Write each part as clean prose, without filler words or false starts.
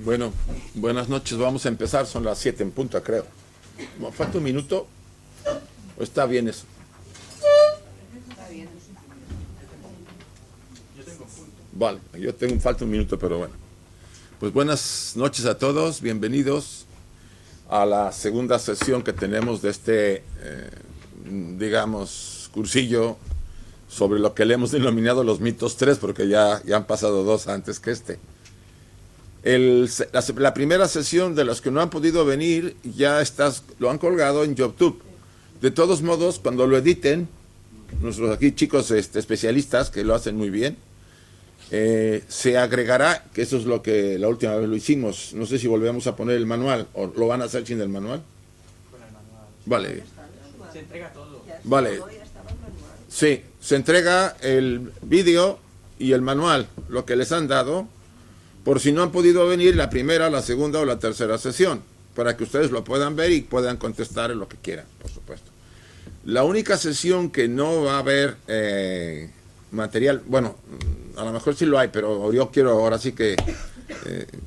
Bueno, buenas noches, vamos a empezar, son las 7 en punto, creo. ¿Falta un minuto? ¿O está bien eso? Está bien. Vale, falta un minuto, pero bueno. Pues buenas noches a todos, bienvenidos a la segunda sesión que tenemos de este, digamos, cursillo sobre lo que le hemos denominado los mitos 3, porque ya han pasado 2 antes que este. La primera sesión de los que no han podido venir lo han colgado en YouTube. De todos modos, cuando lo editen, nuestros aquí chicos especialistas que lo hacen muy bien, se agregará, que eso es lo que la última vez lo hicimos, no sé si volvemos a poner el manual o lo van a hacer sin el manual. Con el manual. Vale. Se entrega todo. Vale. Sí, se entrega el vídeo y el manual, lo que les han dado, por si no han podido venir la primera, la segunda o la tercera sesión, para que ustedes lo puedan ver y puedan contestar en lo que quieran, por supuesto. La única sesión que no va a haber material, bueno, a lo mejor sí lo hay, pero yo quiero ahora sí que,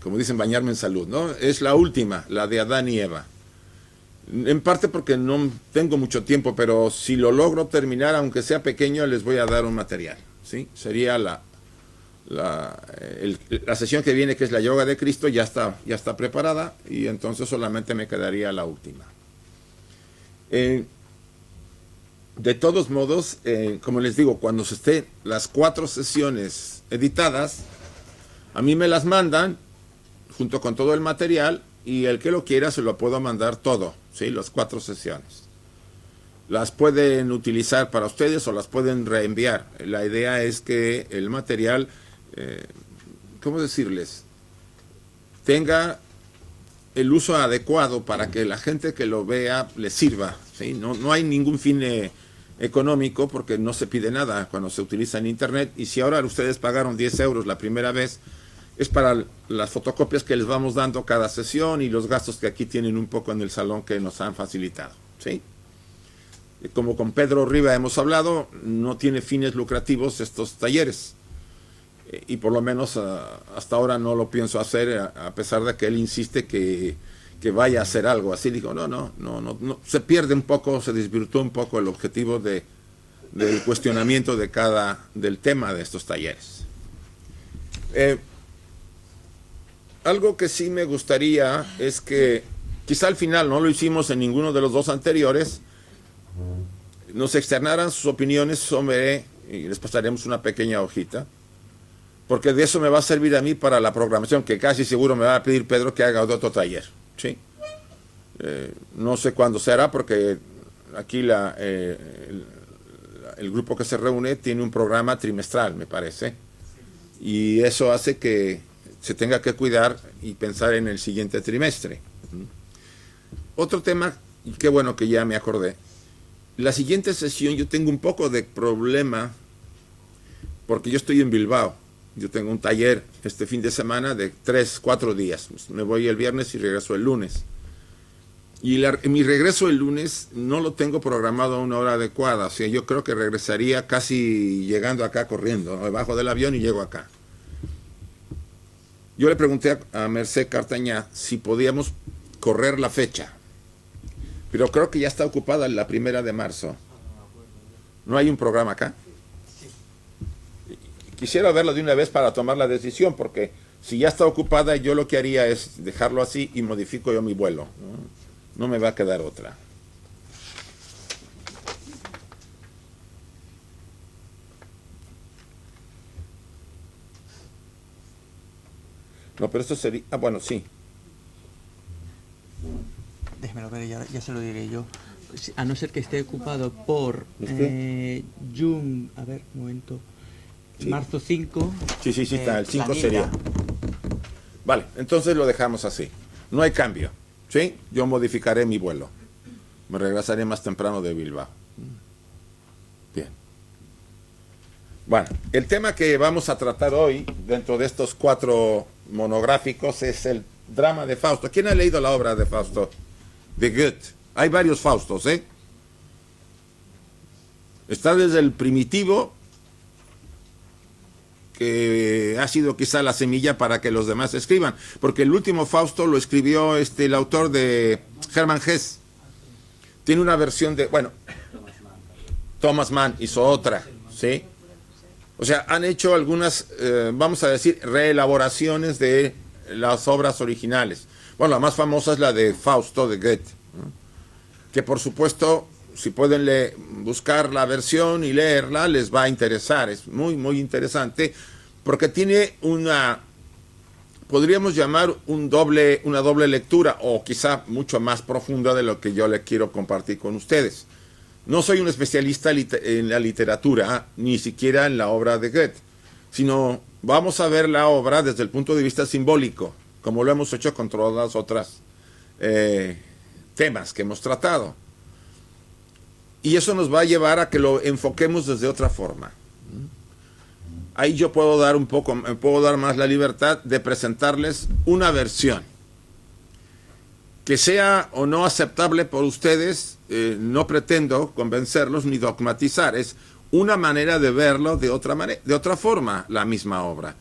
como dicen, bañarme en salud, ¿no? Es la última, la de Adán y Eva. En parte porque no tengo mucho tiempo, pero si lo logro terminar, aunque sea pequeño, les voy a dar un material, ¿sí? Sería la sesión que viene, que es la yoga de Cristo, ya está preparada, y entonces solamente me quedaría la última. De todos modos, como les digo, cuando se estén las 4 sesiones editadas, a mí me las mandan junto con todo el material, y el que lo quiera se lo puedo mandar todo, ¿sí? Las 4 sesiones. Las pueden utilizar para ustedes o las pueden reenviar. La idea es que el material, ¿cómo decirles?, tenga el uso adecuado para que la gente que lo vea le sirva, ¿sí? No hay ningún fin económico, porque no se pide nada cuando se utiliza en internet, y si ahora ustedes pagaron 10 euros la primera vez, es para las fotocopias que les vamos dando cada sesión y los gastos que aquí tienen un poco en el salón que nos han facilitado, ¿sí? Como con Pedro Riva hemos hablado, no tiene fines lucrativos estos talleres, y por lo menos hasta ahora no lo pienso hacer, a pesar de que él insiste que vaya a hacer algo así. Digo, no, se pierde un poco, se desvirtuó un poco el objetivo del cuestionamiento del tema de estos talleres. Algo que sí me gustaría es que, quizá al final, no lo hicimos en ninguno de los 2 anteriores, nos externaran sus opiniones sobre, y les pasaremos una pequeña hojita, porque de eso me va a servir a mí para la programación, que casi seguro me va a pedir Pedro que haga otro taller, ¿sí? No sé cuándo será, porque aquí el grupo que se reúne tiene un programa trimestral, me parece, y eso hace que se tenga que cuidar y pensar en el siguiente trimestre. Otro tema, y qué bueno que ya me acordé, la siguiente sesión yo tengo un poco de problema, porque yo estoy en Bilbao. Yo tengo un taller este fin de semana de 3-4 días. Me voy el viernes y regreso el lunes. Y mi regreso el lunes no lo tengo programado a una hora adecuada. O sea, yo creo que regresaría casi llegando acá corriendo, ¿no? Me bajo del avión y llego acá. Yo le pregunté a Merced Cartañá si podíamos correr la fecha. Pero creo que ya está ocupada la 1 de marzo. ¿No hay un programa acá? Quisiera verlo de una vez para tomar la decisión, porque si ya está ocupada, yo lo que haría es dejarlo así y modifico yo mi vuelo. No me va a quedar otra. No, pero esto sería... Ah, bueno, sí. Déjemelo ver, ya se lo diré yo. A no ser que esté ocupado por June, a ver, un momento, sí. Marzo 5. Sí, está, el 5 sería. Vale, entonces lo dejamos así. No hay cambio, ¿sí? Yo modificaré mi vuelo. Me regresaré más temprano de Bilbao. Bien. Bueno, el tema que vamos a tratar hoy, dentro de estos 4 monográficos, es el drama de Fausto. ¿Quién ha leído la obra de Fausto? De Goethe. Hay varios Faustos, ¿eh? Está desde el primitivo, que ha sido quizá la semilla para que los demás escriban, porque el último Fausto lo escribió el autor de Hermann Hesse. Tiene una versión de, bueno, Thomas Mann hizo otra, ¿sí? O sea, han hecho algunas, vamos a decir, reelaboraciones de las obras originales. Bueno, la más famosa es la de Fausto de Goethe, ¿no? Que por supuesto, si pueden buscar la versión y leerla, les va a interesar. Es muy, muy interesante, porque tiene podríamos llamar una doble lectura, o quizá mucho más profunda de lo que yo le quiero compartir con ustedes. No soy un especialista en la literatura, ni siquiera en la obra de Goethe, sino vamos a ver la obra desde el punto de vista simbólico, como lo hemos hecho con todas las otras temas que hemos tratado. Y eso nos va a llevar a que lo enfoquemos desde otra forma. Ahí yo puedo dar más la libertad de presentarles una versión que sea o no aceptable por ustedes. No pretendo convencerlos ni dogmatizar, es una manera de verlo de otra forma, la misma obra.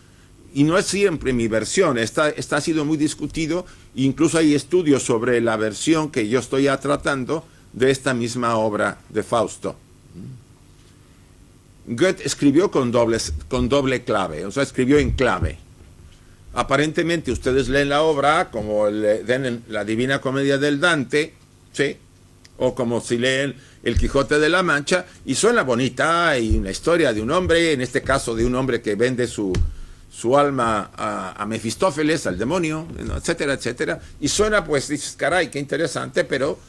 Y no es siempre mi versión, esta ha sido muy discutido, incluso hay estudios sobre la versión que yo estoy tratando de esta misma obra de Fausto. Goethe escribió con doble clave, o sea, escribió en clave. Aparentemente ustedes leen la obra como leen la Divina Comedia del Dante, ¿sí? O como si leen El Quijote de la Mancha, y suena bonita, y una historia de un hombre, en este caso de un hombre que vende su alma a Mefistófeles, al demonio, etcétera, etcétera, y suena, pues, dices, caray, qué interesante, pero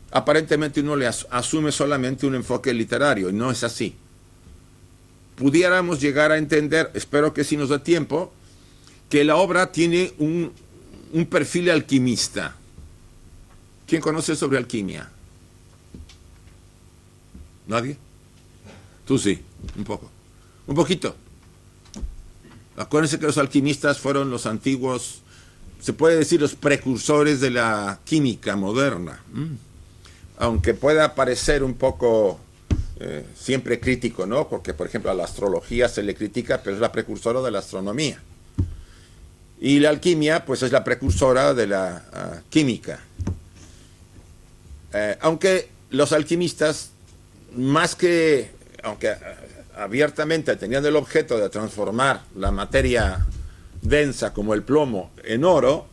aparentemente uno le asume solamente un enfoque literario, y no es así. Pudiéramos llegar a entender, espero que sí nos dé tiempo, que la obra tiene un perfil alquimista. ¿Quién conoce sobre alquimia? ¿Nadie? Tú sí, un poco. Un poquito. Acuérdense que los alquimistas fueron los antiguos, se puede decir, los precursores de la química moderna. Aunque pueda parecer un poco siempre crítico, ¿no? Porque, por ejemplo, a la astrología se le critica, pero es la precursora de la astronomía. Y la alquimia, pues, es la precursora de la química. Aunque los alquimistas, aunque abiertamente tenían el objeto de transformar la materia densa como el plomo en oro,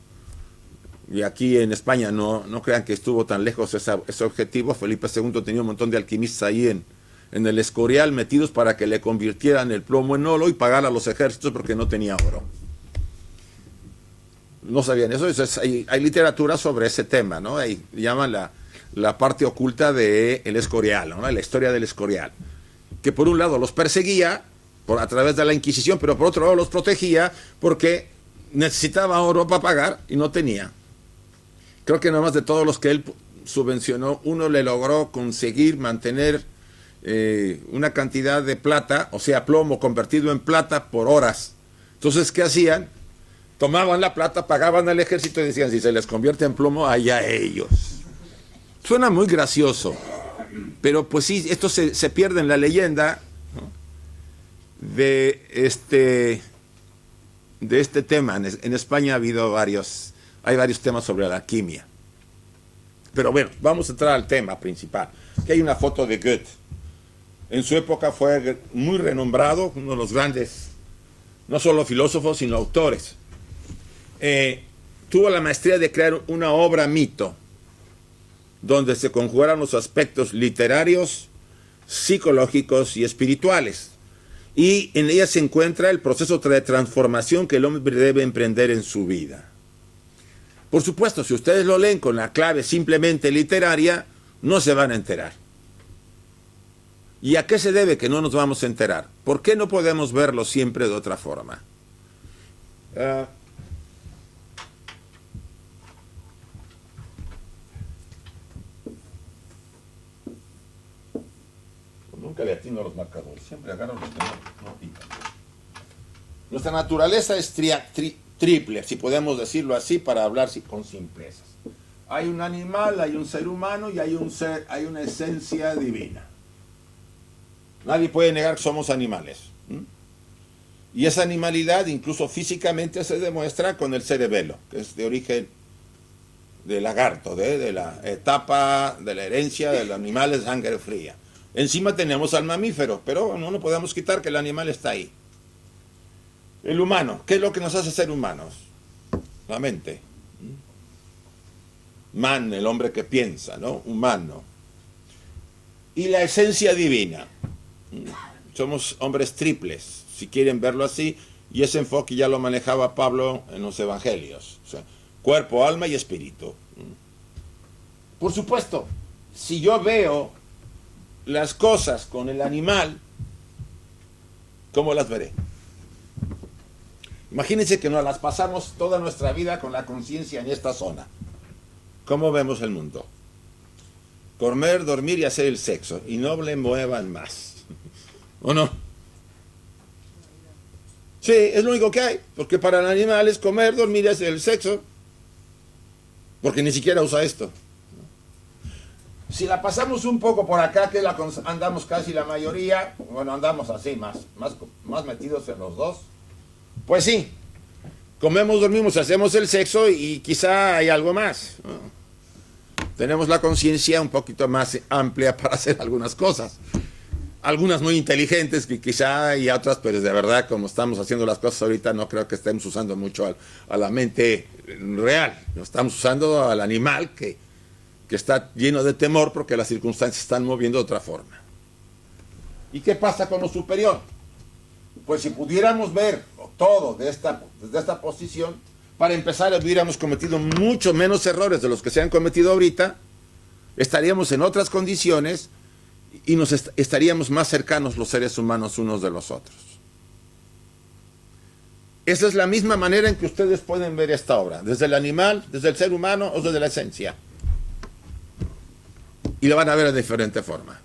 y aquí en España no crean que estuvo tan lejos ese objetivo. Felipe II tenía un montón de alquimistas ahí en el Escorial metidos para que le convirtieran el plomo en oro y pagar a los ejércitos porque no tenía oro. No sabían eso. Hay literatura sobre ese tema, ¿no? Ahí llaman la parte oculta del Escorial, ¿no? La historia del Escorial, que por un lado los perseguía a través de la Inquisición, pero por otro lado los protegía porque necesitaba oro para pagar y no tenía. Creo que nomás de todos los que él subvencionó, uno le logró conseguir mantener una cantidad de plata, o sea, plomo convertido en plata por horas. Entonces, ¿qué hacían? Tomaban la plata, pagaban al ejército y decían, si se les convierte en plomo, allá ellos. Suena muy gracioso, pero pues sí, esto se pierde en la leyenda, ¿no? de este tema. En España hay varios temas sobre la alquimia. Pero bueno, vamos a entrar al tema principal. Aquí hay una foto de Goethe. En su época fue muy renombrado, uno de los grandes, no solo filósofos, sino autores. Tuvo la maestría de crear una obra mito, donde se conjugaron los aspectos literarios, psicológicos y espirituales. Y en ella se encuentra el proceso de transformación que el hombre debe emprender en su vida. Por supuesto, si ustedes lo leen con la clave simplemente literaria, no se van a enterar. ¿Y a qué se debe que no nos vamos a enterar? ¿Por qué no podemos verlo siempre de otra forma? Nunca le atino a los marcadores, siempre agarro los que no pican. Nuestra naturaleza es triple, si podemos decirlo así, para hablar con simplezas. Hay un animal, hay un ser humano y hay una esencia divina. Nadie puede negar que somos animales. Y esa animalidad, incluso físicamente, se demuestra con el cerebelo, que es de origen de lagarto, de la etapa de la herencia del animal de sangre fría. Encima tenemos al mamífero, pero no podemos quitar que el animal está ahí. El humano, ¿qué es lo que nos hace ser humanos? La mente. Man, el hombre que piensa, ¿no? Humano. Y la esencia divina. Somos hombres triples, si quieren verlo así, y ese enfoque ya lo manejaba Pablo en los evangelios. O sea, cuerpo, alma y espíritu. Por supuesto, si yo veo las cosas con el animal, ¿cómo las veré? Imagínense que nos las pasamos toda nuestra vida con la conciencia en esta zona. ¿Cómo vemos el mundo? Comer, dormir y hacer el sexo. Y no le muevan más. ¿O no? Sí, es lo único que hay. Porque para el animal es comer, dormir y hacer el sexo. Porque ni siquiera usa esto. Si la pasamos un poco por acá, que andamos casi la mayoría, bueno, andamos así, más metidos en los dos. Pues sí, comemos, dormimos, hacemos el sexo y quizá hay algo más. Tenemos la conciencia un poquito más amplia para hacer algunas cosas. Algunas muy inteligentes que quizá hay otras, pero de verdad, como estamos haciendo las cosas ahorita, no creo que estemos usando mucho a la mente real. No estamos usando al animal que está lleno de temor porque las circunstancias están moviendo de otra forma. ¿Y qué pasa con lo superior? Pues si pudiéramos ver todo desde esta posición, para empezar hubiéramos cometido mucho menos errores de los que se han cometido ahorita, estaríamos en otras condiciones y estaríamos más cercanos los seres humanos unos de los otros. Esa es la misma manera en que ustedes pueden ver esta obra, desde el animal, desde el ser humano o desde la esencia. Y la van a ver de diferente forma.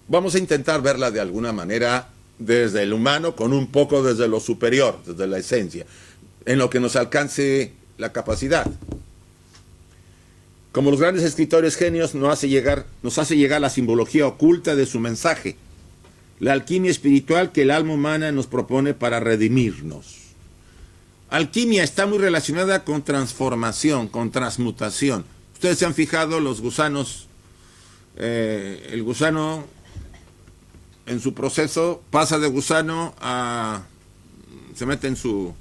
Vamos a intentar verla de alguna manera desde el humano, con un poco desde lo superior, desde la esencia, en lo que nos alcance la capacidad. Como los grandes escritores genios nos hace llegar la simbología oculta de su mensaje, la alquimia espiritual que el alma humana nos propone para redimirnos. Alquimia está muy relacionada con transformación, con transmutación. Ustedes se han fijado, los gusanos, el gusano en su proceso pasa de gusano se mete en su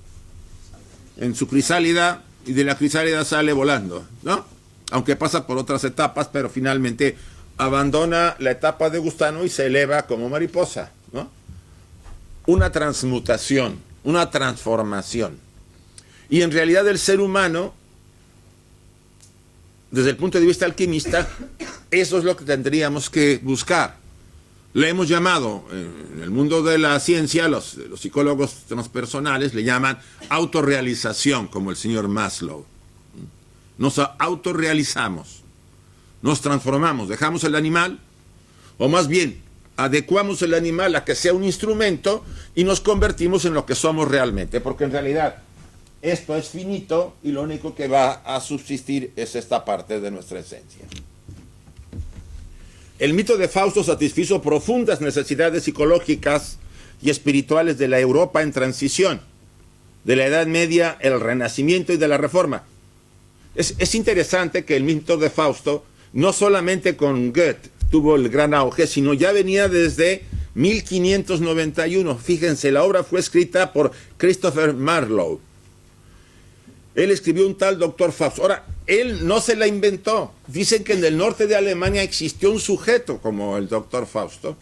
crisálida y de la crisálida sale volando, ¿no? Aunque pasa por otras etapas, pero finalmente abandona la etapa de gusano y se eleva como mariposa, ¿no? Una transmutación, una transformación. Y en realidad el ser humano, desde el punto de vista alquimista, eso es lo que tendríamos que buscar. Le hemos llamado, en el mundo de la ciencia, los psicólogos transpersonales le llaman autorrealización, como el señor Maslow. Nos autorrealizamos, nos transformamos, dejamos el animal, o más bien, adecuamos el animal a que sea un instrumento y nos convertimos en lo que somos realmente, porque en realidad esto es finito y lo único que va a subsistir es esta parte de nuestra esencia. El mito de Fausto satisfizo profundas necesidades psicológicas y espirituales de la Europa en transición, de la Edad Media, el Renacimiento y de la Reforma. Es interesante que el mito de Fausto, no solamente con Goethe tuvo el gran auge, sino ya venía desde 1591. Fíjense, la obra fue escrita por Christopher Marlowe. Él escribió un tal Doctor Fausto. Ahora, él no se la inventó. Dicen que en el norte de Alemania existió un sujeto como el Doctor Fausto,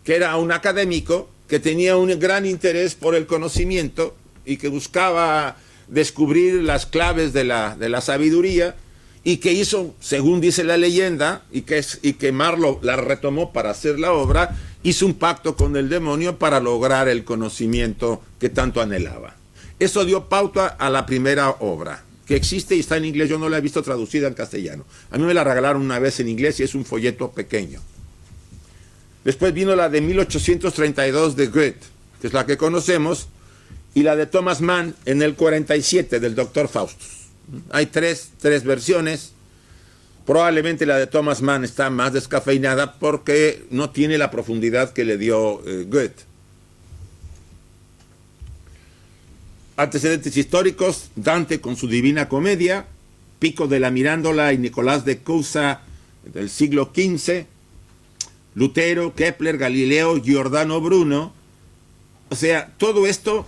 que era un académico que tenía un gran interés por el conocimiento y que buscaba descubrir las claves de la sabiduría, y que hizo, según dice la leyenda, y que Marlowe la retomó para hacer la obra, hizo un pacto con el demonio para lograr el conocimiento que tanto anhelaba. Eso dio pauta a la primera obra, que existe y está en inglés. Yo no la he visto traducida en castellano. A mí me la regalaron una vez en inglés y es un folleto pequeño. Después vino la de 1832 de Goethe, que es la que conocemos, y la de Thomas Mann en el 47 del Dr. Faustus. Hay tres versiones. Probablemente la de Thomas Mann está más descafeinada porque no tiene la profundidad que le dio Goethe. Antecedentes históricos: Dante con su Divina Comedia, Pico de la Mirandola y Nicolás de Cusa del siglo XV, Lutero, Kepler, Galileo, Giordano Bruno. O sea, todo esto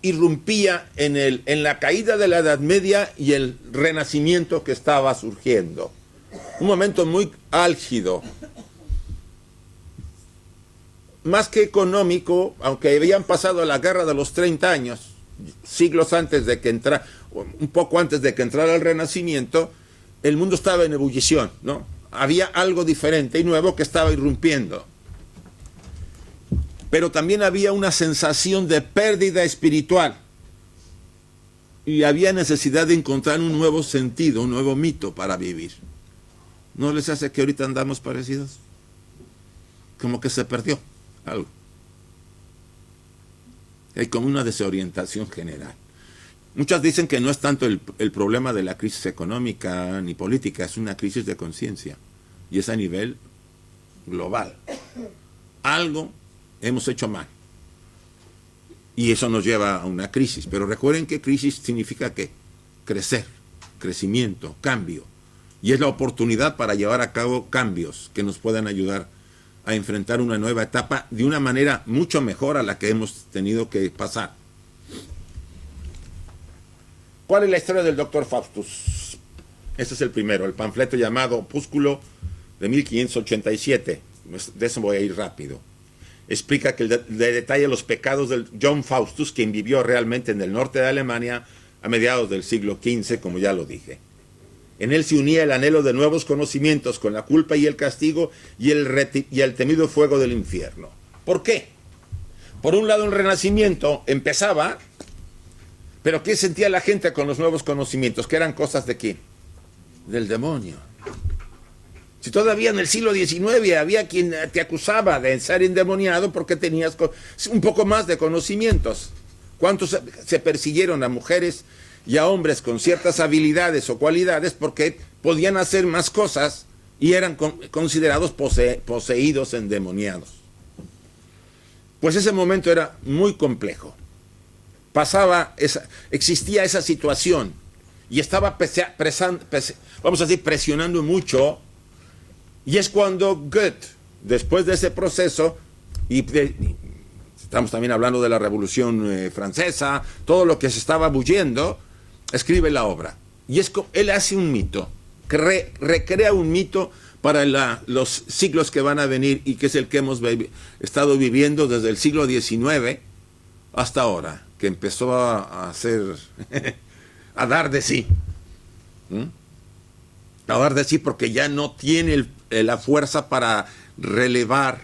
irrumpía en la caída de la Edad Media y el Renacimiento que estaba surgiendo. Un momento muy álgido. Más que económico, aunque habían pasado la Guerra de los 30 años, siglos antes de que entrara, un poco antes de que entrara el Renacimiento, el mundo estaba en ebullición, ¿no? Había algo diferente y nuevo que estaba irrumpiendo. Pero también había una sensación de pérdida espiritual. Y había necesidad de encontrar un nuevo sentido, un nuevo mito para vivir. ¿No les hace que ahorita andamos parecidos? Como que se perdió algo. Hay como una desorientación general. Muchas dicen que no es tanto el problema de la crisis económica ni política, es una crisis de conciencia. Y es a nivel global. Algo hemos hecho mal. Y eso nos lleva a una crisis. Pero recuerden que crisis significa ¿qué? Crecer, crecimiento, cambio. Y es la oportunidad para llevar a cabo cambios que nos puedan ayudar a enfrentar una nueva etapa de una manera mucho mejor a la que hemos tenido que pasar. ¿Cuál es la historia del Dr. Faustus? Este es el primero, el panfleto llamado Opúsculo de 1587. De eso voy a ir rápido. Explica que le detalla los pecados de John Faustus, quien vivió realmente en el norte de Alemania a mediados del siglo XV, como ya lo dije. En él se unía el anhelo de nuevos conocimientos con la culpa y el castigo y el temido fuego del infierno. ¿Por qué? Por un lado, el Renacimiento empezaba, pero ¿qué sentía la gente con los nuevos conocimientos? ¿Que eran cosas de quién? Del demonio. Si todavía en el siglo XIX había quien te acusaba de ser endemoniado porque tenías un poco más de conocimientos. ¿Cuántos se persiguieron a mujeres y a hombres con ciertas habilidades o cualidades porque podían hacer más cosas y eran considerados poseídos, endemoniados? Pues ese momento era muy complejo. Existía esa situación y estaba vamos a decir, presionando mucho. Y es cuando Goethe, después de ese proceso, estamos también hablando de la Revolución Francesa, todo lo que se estaba bullendo, escribe la obra. Y él hace un mito, que recrea un mito para los siglos que van a venir y que es el que hemos estado viviendo desde el siglo XIX hasta ahora, que empezó a hacer, a dar de sí. A dar de sí porque ya no tiene la fuerza para relevar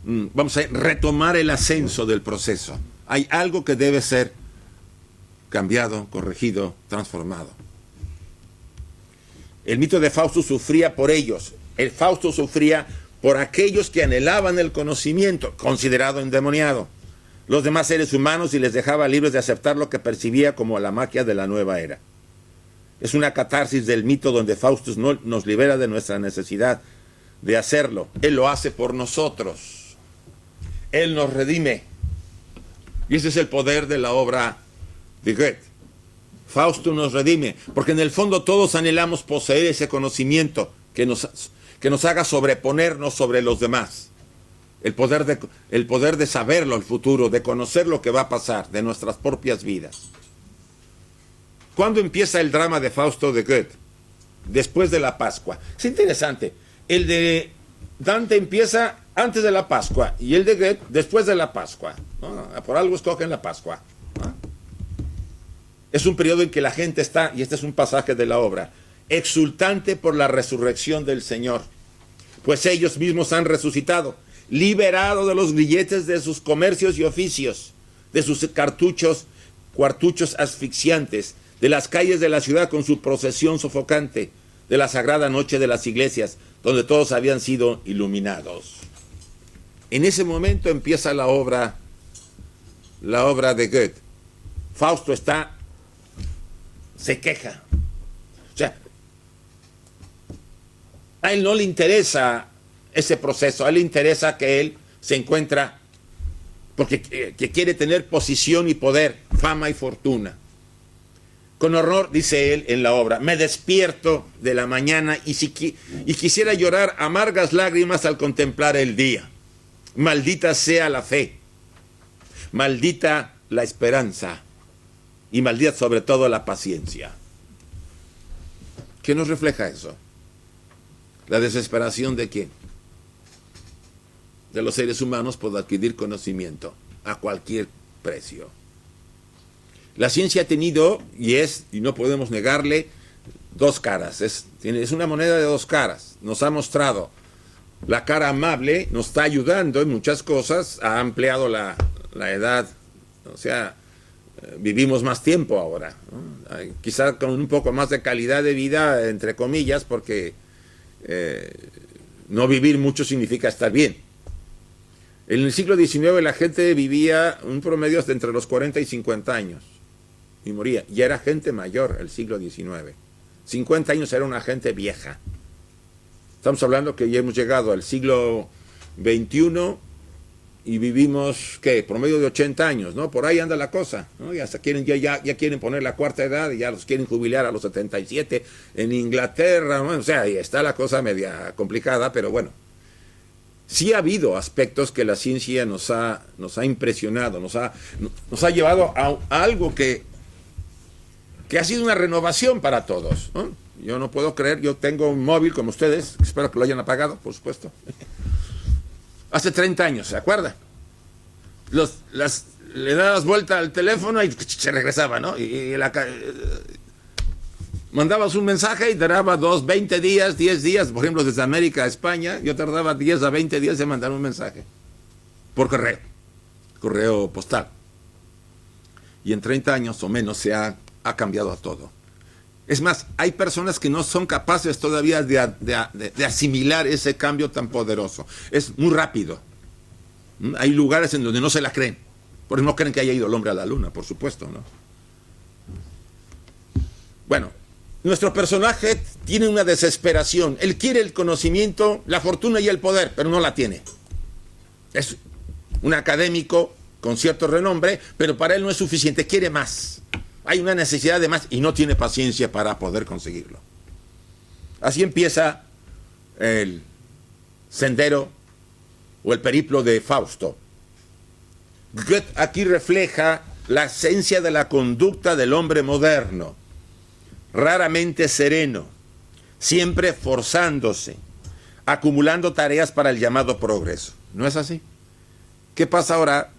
vamos a retomar el ascenso del proceso. Hay algo que debe ser cambiado, corregido, transformado. El mito de Fausto sufría por ellos. El Fausto sufría por aquellos que anhelaban el conocimiento, considerado endemoniado. Los demás seres humanos, y les dejaba libres de aceptar lo que percibía como la magia de la nueva era. Es una catarsis del mito donde Faustus nos libera de nuestra necesidad de hacerlo. Él lo hace por nosotros. Él nos redime. Y ese es el poder de la obra de Goethe. Fausto nos redime, porque en el fondo todos anhelamos poseer ese conocimiento que nos haga sobreponernos sobre los demás. El poder de saberlo, el futuro, de conocer lo que va a pasar de nuestras propias vidas. ¿Cuándo empieza el drama de Fausto de Goethe? Después de la Pascua. Es interesante. El de Dante empieza antes de la Pascua y el de Goethe después de la Pascua. Por algo escogen la Pascua. Es un periodo en que la gente está, y este es un pasaje de la obra, exultante por la resurrección del Señor. Pues ellos mismos han resucitado, liberado de los grilletes de sus comercios y oficios, de sus cuartuchos asfixiantes, de las calles de la ciudad con su procesión sofocante, de la sagrada noche de las iglesias, donde todos habían sido iluminados. En ese momento empieza la obra la obra de Goethe. Fausto se queja. O sea, a él no le interesa ese proceso, a él le interesa que él se encuentra, porque que quiere tener posición y poder, fama y fortuna. Con horror, dice él en la obra, me despierto de la mañana y quisiera llorar amargas lágrimas al contemplar el día. Maldita sea la fe, maldita la esperanza y maldita sobre todo la paciencia. ¿Qué nos refleja eso? La desesperación de quién? De los seres humanos por adquirir conocimiento a cualquier precio. La ciencia ha tenido, y no podemos negarle, dos caras. Es una moneda de dos caras. Nos ha mostrado la cara amable, nos está ayudando en muchas cosas, ha ampliado la edad, o sea, vivimos más tiempo ahora, ¿no? Quizás con un poco más de calidad de vida, entre comillas, porque no vivir mucho significa estar bien. En el siglo XIX la gente vivía un promedio hasta entre los 40 y 50 años y moría. Ya era gente mayor el siglo XIX. 50 años era una gente vieja. Estamos hablando que ya hemos llegado al siglo XXI y vivimos, ¿qué? Promedio de 80 años, ¿no? Por ahí anda la cosa, ¿no? Ya quieren poner la cuarta edad y ya los quieren jubilar a los 77 en Inglaterra, ¿no? O sea, ahí está la cosa media complicada, pero bueno. Sí ha habido aspectos que la ciencia nos ha impresionado, nos ha llevado a algo que ha sido una renovación para todos, ¿no? Yo no puedo creer, yo tengo un móvil como ustedes, espero que lo hayan apagado, por supuesto. Hace 30 años, ¿se acuerda? Le dabas vuelta al teléfono y se regresaba, ¿no? Mandabas un mensaje y tardaba 20 días, 10 días, por ejemplo, desde América a España, yo tardaba 10 a 20 días en mandar un mensaje, por correo postal. Y en 30 años o menos ha cambiado todo. Es más, hay personas que no son capaces todavía de asimilar ese cambio tan poderoso. Es muy rápido. Hay lugares en donde no se la creen, porque no creen que haya ido el hombre a la luna, por supuesto, ¿no? Bueno, nuestro personaje tiene una desesperación. Él quiere el conocimiento, la fortuna y el poder, pero no la tiene. Es un académico con cierto renombre, pero para él no es suficiente, quiere más. Hay una necesidad de más y no tiene paciencia para poder conseguirlo. Así empieza el sendero o el periplo de Fausto. Goethe aquí refleja la esencia de la conducta del hombre moderno, raramente sereno, siempre forzándose, acumulando tareas para el llamado progreso. ¿No es así? ¿Qué pasa ahora?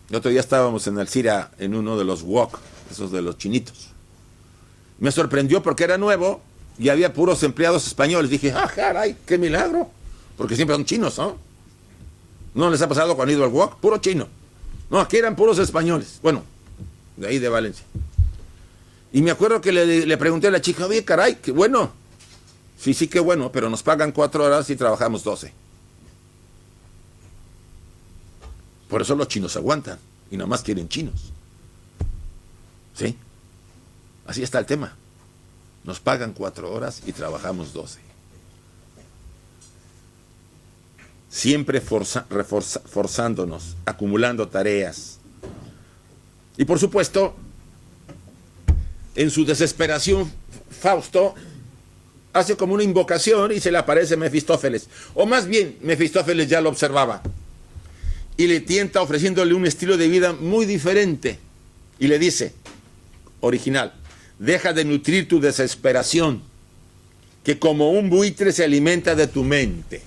El otro día estábamos en Alcira en uno de los wok, esos de los chinitos. Me sorprendió porque era nuevo y había puros empleados españoles. Dije, caray, qué milagro. Porque siempre son chinos, ¿no? ¿No les ha pasado cuando han ido al wok? Puro chino. No, aquí eran puros españoles. Bueno, de ahí de Valencia. Y me acuerdo que le pregunté a la chica, oye, caray, qué bueno. Sí, qué bueno, pero nos pagan 4 horas y trabajamos 12. Por eso los chinos aguantan y nada más quieren chinos. ¿Sí? Así está el tema. Nos pagan 4 horas y trabajamos 12. Siempre forzándonos, acumulando tareas. Y por supuesto, en su desesperación, Fausto hace como una invocación y se le aparece Mefistófeles. O más bien, Mefistófeles ya lo observaba. Y le tienta ofreciéndole un estilo de vida muy diferente. Y le dice, original, deja de nutrir tu desesperación, que como un buitre se alimenta de tu mente.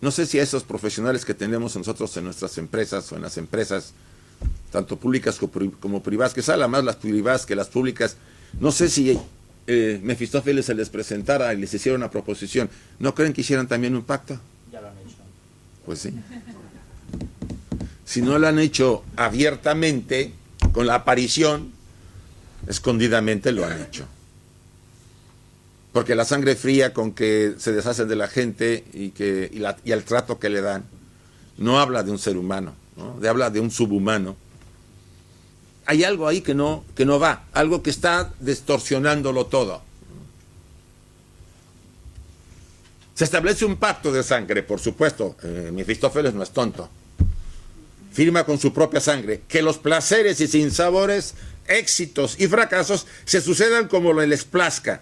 No sé si a esos profesionales que tenemos nosotros en nuestras empresas o en las empresas, tanto públicas como privadas, que salen más las privadas que las públicas, no sé si Mefistófeles se les presentara y les hiciera una proposición, ¿no creen que hicieran también un pacto? Ya lo han hecho. Pues sí. Si no lo han hecho abiertamente, con la aparición, escondidamente lo han hecho. Porque la sangre fría con que se deshacen de la gente y el trato que le dan, no habla de un ser humano, ¿no? Habla de un subhumano. Hay algo ahí que no va, algo que está distorsionándolo todo. Se establece un pacto de sangre, por supuesto. Mefistófeles no es tonto. Firma con su propia sangre que los placeres y sinsabores, éxitos y fracasos se sucedan como les plazca.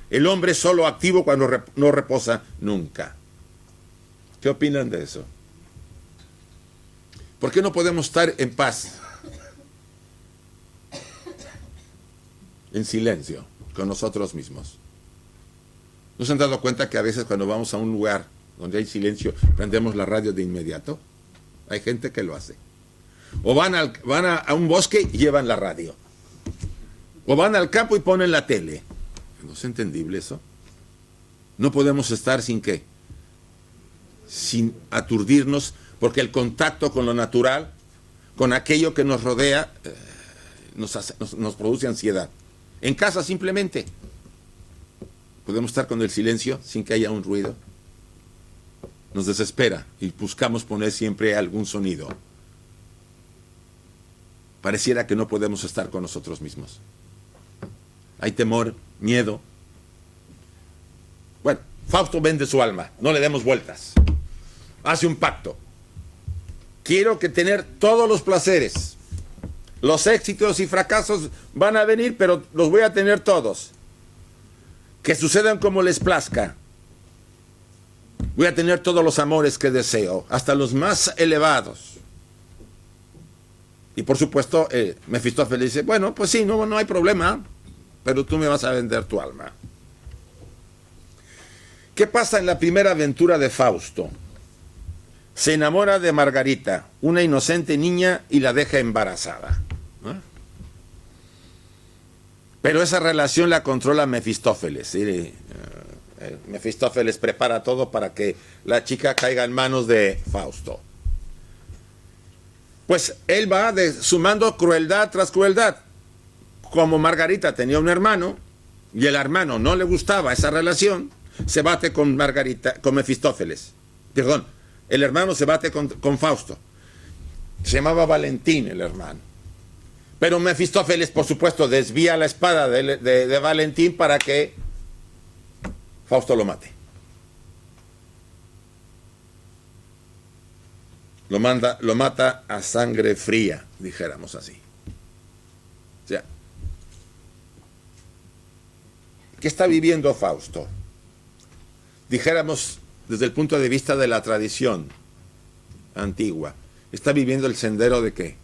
El hombre es solo activo cuando no reposa nunca. ¿Qué opinan de eso? ¿Por qué no podemos estar en paz? En silencio, con nosotros mismos. ¿No se han dado cuenta que a veces cuando vamos a un lugar donde hay silencio, prendemos la radio de inmediato? Hay gente que lo hace. O van a un bosque y llevan la radio. O van al campo y ponen la tele. ¿No es entendible eso? No podemos estar sin ¿qué? Sin aturdirnos, porque el contacto con lo natural, con aquello que nos rodea, nos produce ansiedad. En casa simplemente podemos estar con el silencio sin que haya un ruido. Nos desespera y buscamos poner siempre algún sonido. Pareciera que no podemos estar con nosotros mismos. Hay temor, miedo. Bueno, Fausto vende su alma, no le demos vueltas. Hace un pacto. Quiero que tener todos los placeres. Los éxitos y fracasos van a venir, pero los voy a tener todos. Que sucedan como les plazca. Voy a tener todos los amores que deseo, hasta los más elevados. Y por supuesto, Mefistófeles dice, bueno, pues sí, no hay problema, pero tú me vas a vender tu alma. ¿Qué pasa en la primera aventura de Fausto? Se enamora de Margarita, una inocente niña, y la deja embarazada. Pero esa relación la controla Mefistófeles. ¿Sí? Mefistófeles prepara todo para que la chica caiga en manos de Fausto. Pues él va sumando crueldad tras crueldad. Como Margarita tenía un hermano y el hermano no le gustaba esa relación, se bate con Mefistófeles. Perdón, el hermano se bate con Fausto. Se llamaba Valentín el hermano. Pero Mefistófeles, por supuesto, desvía la espada de Valentín para que Fausto lo mate. Lo mata a sangre fría, dijéramos así. O sea, ¿qué está viviendo Fausto? Dijéramos, desde el punto de vista de la tradición antigua, está viviendo el sendero de ¿qué?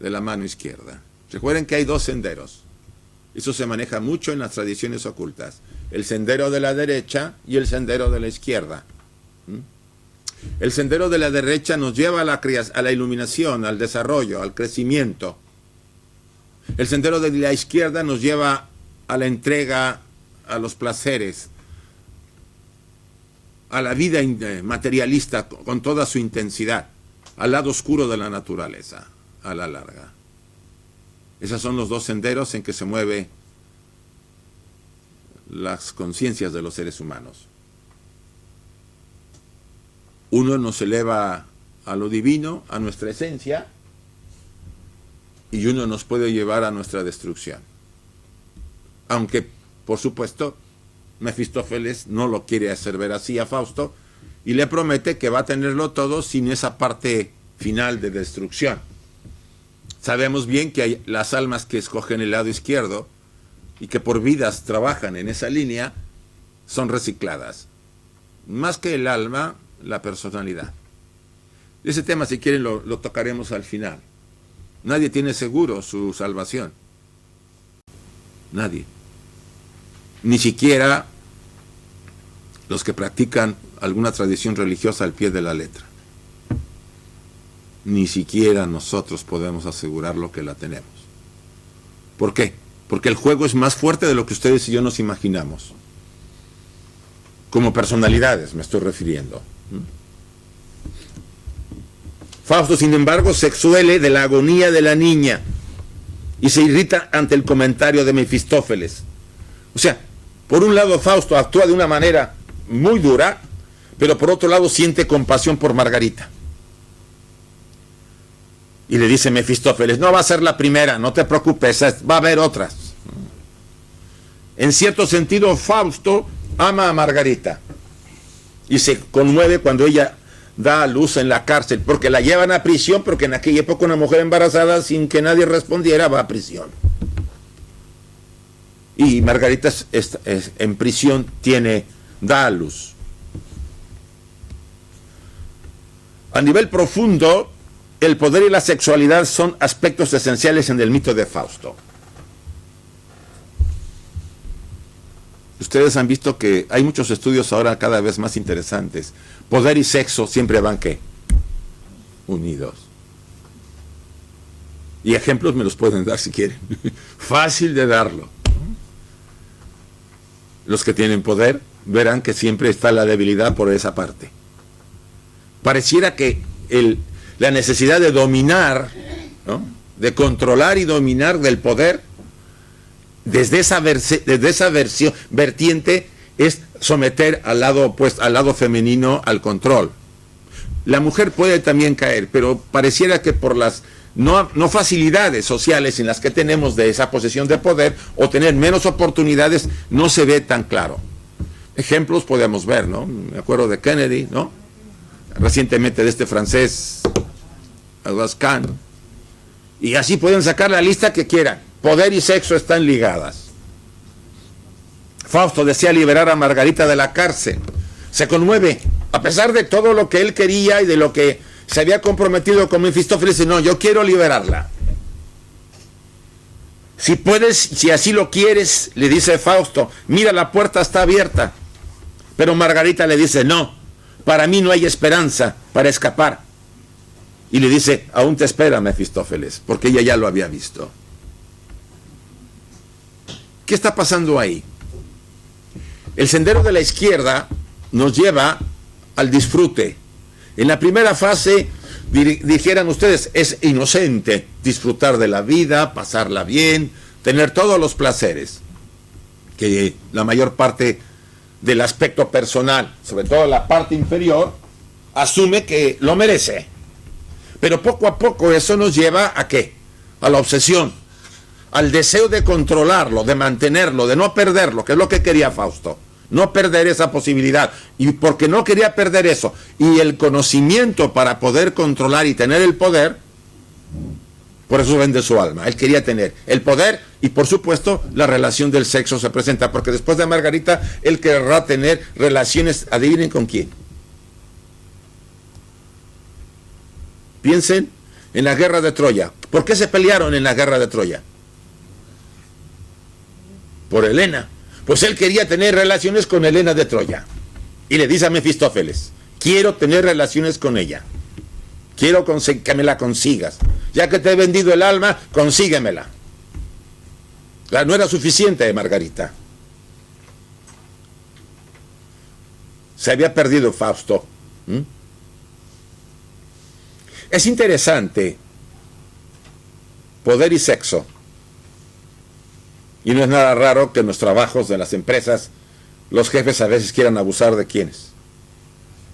De la mano izquierda. Recuerden que hay dos senderos. Eso se maneja mucho en las tradiciones ocultas. El sendero de la derecha y el sendero de la izquierda. El sendero de la derecha nos lleva a la iluminación, al desarrollo, al crecimiento. El sendero de la izquierda nos lleva a la entrega, a los placeres, a la vida materialista con toda su intensidad, al lado oscuro de la naturaleza, a la larga. Esos son los dos senderos en que se mueven las conciencias de los seres humanos. Uno nos eleva a lo divino, a nuestra esencia, y uno nos puede llevar a nuestra destrucción. Aunque, por supuesto, Mefistófeles no lo quiere hacer ver así a Fausto, y le promete que va a tenerlo todo sin esa parte final de destrucción. Sabemos bien que hay las almas que escogen el lado izquierdo y que por vidas trabajan en esa línea, son recicladas. Más que el alma, la personalidad. Ese tema, si quieren, lo tocaremos al final. Nadie tiene seguro su salvación. Nadie. Ni siquiera los que practican alguna tradición religiosa al pie de la letra. Ni siquiera nosotros podemos asegurar lo que la tenemos. ¿Por qué? Porque el juego es más fuerte de lo que ustedes y yo nos imaginamos. Como personalidades me estoy refiriendo. Fausto, sin embargo, se exuele de la agonía de la niña y se irrita ante el comentario de Mefistófeles. O sea, Por un lado, Fausto actúa de una manera muy dura, pero por otro lado siente compasión por Margarita. Y le dice Mefistófeles, no va a ser la primera, no te preocupes, va a haber otras. En cierto sentido, Fausto ama a Margarita y se conmueve cuando ella da a luz en la cárcel, porque la llevan a prisión, porque en aquella época una mujer embarazada sin que nadie respondiera va a prisión. Y Margarita en prisión da a luz. A nivel profundo, el poder y la sexualidad son aspectos esenciales en el mito de Fausto. Ustedes han visto que hay muchos estudios ahora cada vez más interesantes. Poder y sexo siempre van, ¿qué? Unidos. Y ejemplos me los pueden dar si quieren. Fácil de darlo. Los que tienen poder verán que siempre está la debilidad por esa parte. Pareciera que la necesidad de dominar, ¿no?, de controlar y dominar del poder, desde esa vertiente, es someter al lado opuesto, al lado femenino, al control. La mujer puede también caer, pero pareciera que por las no facilidades sociales en las que tenemos de esa posesión de poder, o tener menos oportunidades, no se ve tan claro. Ejemplos podemos ver, ¿no? Me acuerdo de Kennedy, ¿no? Recientemente de este francés, Auguste Kahn. Y así pueden sacar la lista que quieran. Poder y sexo están ligadas. Fausto desea liberar a Margarita de la cárcel. Se conmueve, a pesar de todo lo que él quería y de lo que se había comprometido con Mefistófeles, dice, no, yo quiero liberarla. Si puedes, si así lo quieres, le dice Fausto, mira, la puerta está abierta. Pero Margarita le dice, no, para mí no hay esperanza para escapar. Y le dice, aún te espera Mefistófeles, porque ella ya lo había visto. ¿Qué está pasando ahí? El sendero de la izquierda nos lleva al disfrute. En la primera fase, dijeran ustedes, es inocente disfrutar de la vida, pasarla bien, tener todos los placeres, que la mayor parte del aspecto personal, sobre todo la parte inferior, asume que lo merece. Pero poco a poco eso nos lleva ¿a qué? A la obsesión, al deseo de controlarlo, de mantenerlo, de no perderlo, que es lo que quería Fausto. No perder esa posibilidad. Y porque no quería perder eso, y el conocimiento para poder controlar y tener el poder, por eso vende su alma. Él quería tener el poder y, por supuesto, la relación del sexo se presenta, porque después de Margarita, él querrá tener relaciones, adivinen con quién. Piensen en la guerra de Troya. ¿Por qué se pelearon en la guerra de Troya? Por Helena. Pues él quería tener relaciones con Helena de Troya. Y le dice a Mefistófeles, quiero tener relaciones con ella. Quiero que me la consigas. Ya que te he vendido el alma, consíguemela. No era suficiente, Margarita. Se había perdido Fausto. Es interesante. Poder y sexo. Y no es nada raro que en los trabajos de las empresas los jefes a veces quieran abusar de quienes.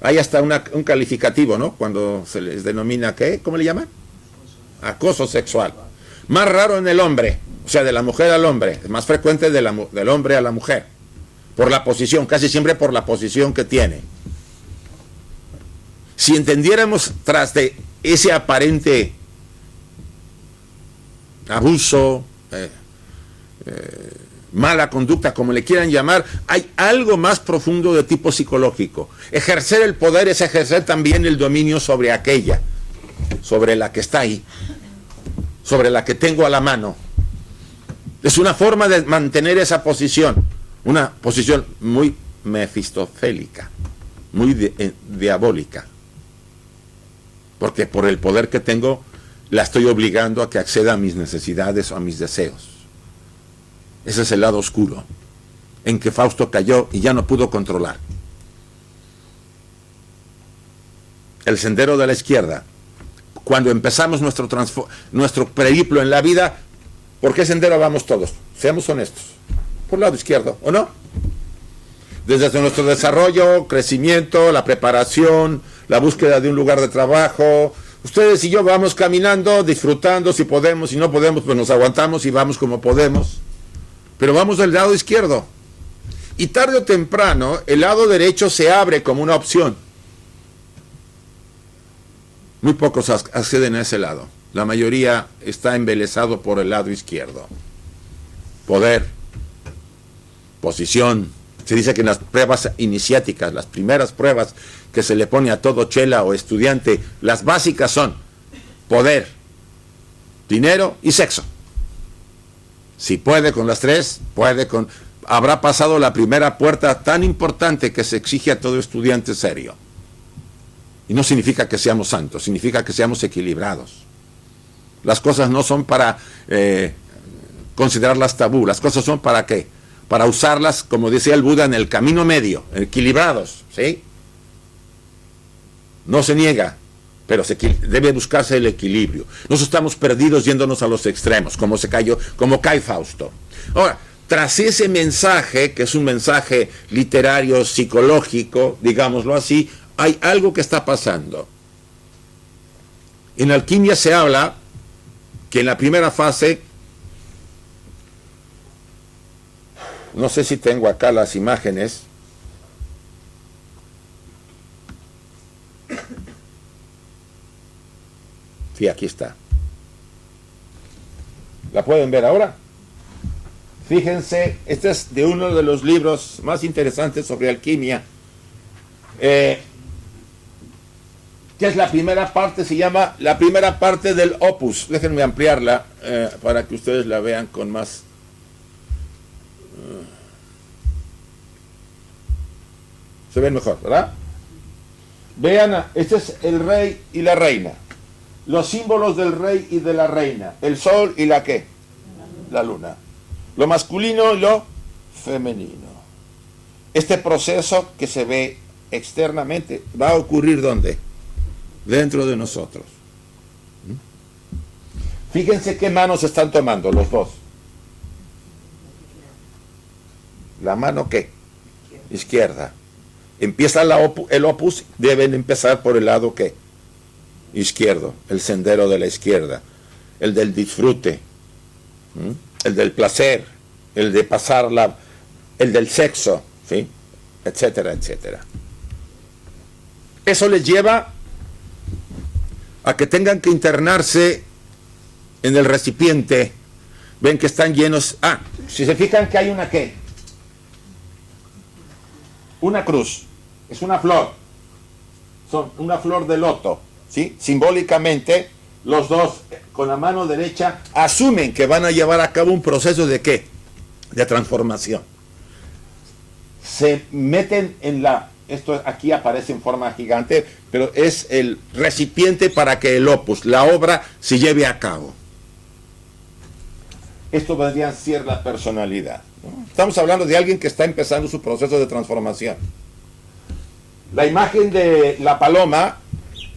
Hay hasta un calificativo, ¿no? Cuando se les denomina, ¿qué? ¿Cómo le llaman? Acoso sexual. Más raro en el hombre, o sea, de la mujer al hombre. Es más frecuente del hombre a la mujer. Por la posición, casi siempre por la posición que tiene. Si entendiéramos tras de ese aparente abuso, mala conducta, como le quieran llamar, hay algo más profundo de tipo psicológico. Ejercer el poder es ejercer también el dominio sobre aquella, sobre la que está ahí, sobre la que tengo a la mano. Es una forma de mantener esa posición, una posición muy mefistofélica, muy diabólica, porque por el poder que tengo la estoy obligando a que acceda a mis necesidades o a mis deseos. Ese es el lado oscuro, en que Fausto cayó y ya no pudo controlar. El sendero de la izquierda. Cuando empezamos nuestro periplo en la vida, ¿por qué sendero vamos todos? Seamos honestos. Por el lado izquierdo, ¿o no? Desde nuestro desarrollo, crecimiento, la preparación, la búsqueda de un lugar de trabajo. Ustedes y yo vamos caminando, disfrutando, si podemos, si no podemos, pues nos aguantamos y vamos como podemos. Pero vamos del lado izquierdo. Y tarde o temprano, el lado derecho se abre como una opción. Muy pocos acceden a ese lado. La mayoría está embelesado por el lado izquierdo. Poder, posición. Se dice que en las pruebas iniciáticas, las primeras pruebas que se le pone a todo chela o estudiante, las básicas son poder, dinero y sexo. Si puede con las tres, habrá pasado la primera puerta tan importante que se exige a todo estudiante serio. Y no significa que seamos santos, significa que seamos equilibrados. Las cosas no son para considerarlas tabú, las cosas son para ¿qué? Para usarlas, como decía el Buda, en el camino medio, equilibrados, ¿sí? No se niega, pero debe buscarse el equilibrio. Nosotros estamos perdidos yéndonos a los extremos, como cae Fausto. Ahora, tras ese mensaje, que es un mensaje literario, psicológico, digámoslo así, hay algo que está pasando. En alquimia se habla que en la primera fase, no sé si tengo acá las imágenes, sí, aquí está. ¿La pueden ver ahora? Fíjense, este es de uno de los libros más interesantes sobre alquimia. Que es la primera parte, se llama la primera parte del opus. Déjenme ampliarla para que ustedes la vean con más. Se ven mejor, ¿verdad? Vean, este es el rey y la reina. Los símbolos del rey y de la reina. El sol y la ¿qué? La luna. Lo masculino y lo femenino. Este proceso que se ve externamente va a ocurrir ¿dónde? Dentro de nosotros. Fíjense qué manos están tomando los dos. La mano ¿qué? Izquierda. Empieza el opus, deben empezar por el lado ¿qué? Izquierdo, el sendero de la izquierda, el del disfrute, el del placer, el de el del sexo, ¿sí? Etcétera, etcétera. Eso les lleva a que tengan que internarse en el recipiente. Ven que están llenos. Si se fijan que hay una ¿qué? Una cruz. Es una flor. Son una flor de loto. ¿Sí? Simbólicamente, los dos con la mano derecha asumen que van a llevar a cabo un proceso de ¿qué? De transformación. Se meten en esto aquí aparece en forma gigante, pero es el recipiente para que el opus, la obra, se lleve a cabo. Esto vendría a ser la personalidad, ¿no? Estamos hablando de alguien que está empezando su proceso de transformación. La imagen de la paloma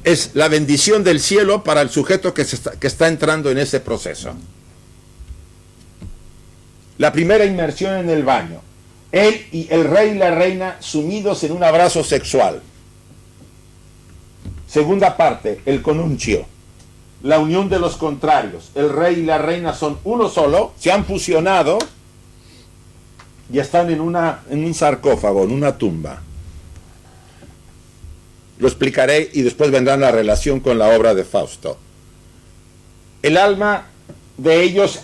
es la bendición del cielo para el sujeto que está entrando en ese proceso. La primera inmersión en el baño. Él y el rey y la reina sumidos en un abrazo sexual. Segunda parte, el conuncio. La unión de los contrarios. El rey y la reina son uno solo, se han fusionado y están en un sarcófago, en una tumba. Lo explicaré y después vendrá la relación con la obra de Fausto. El alma de ellos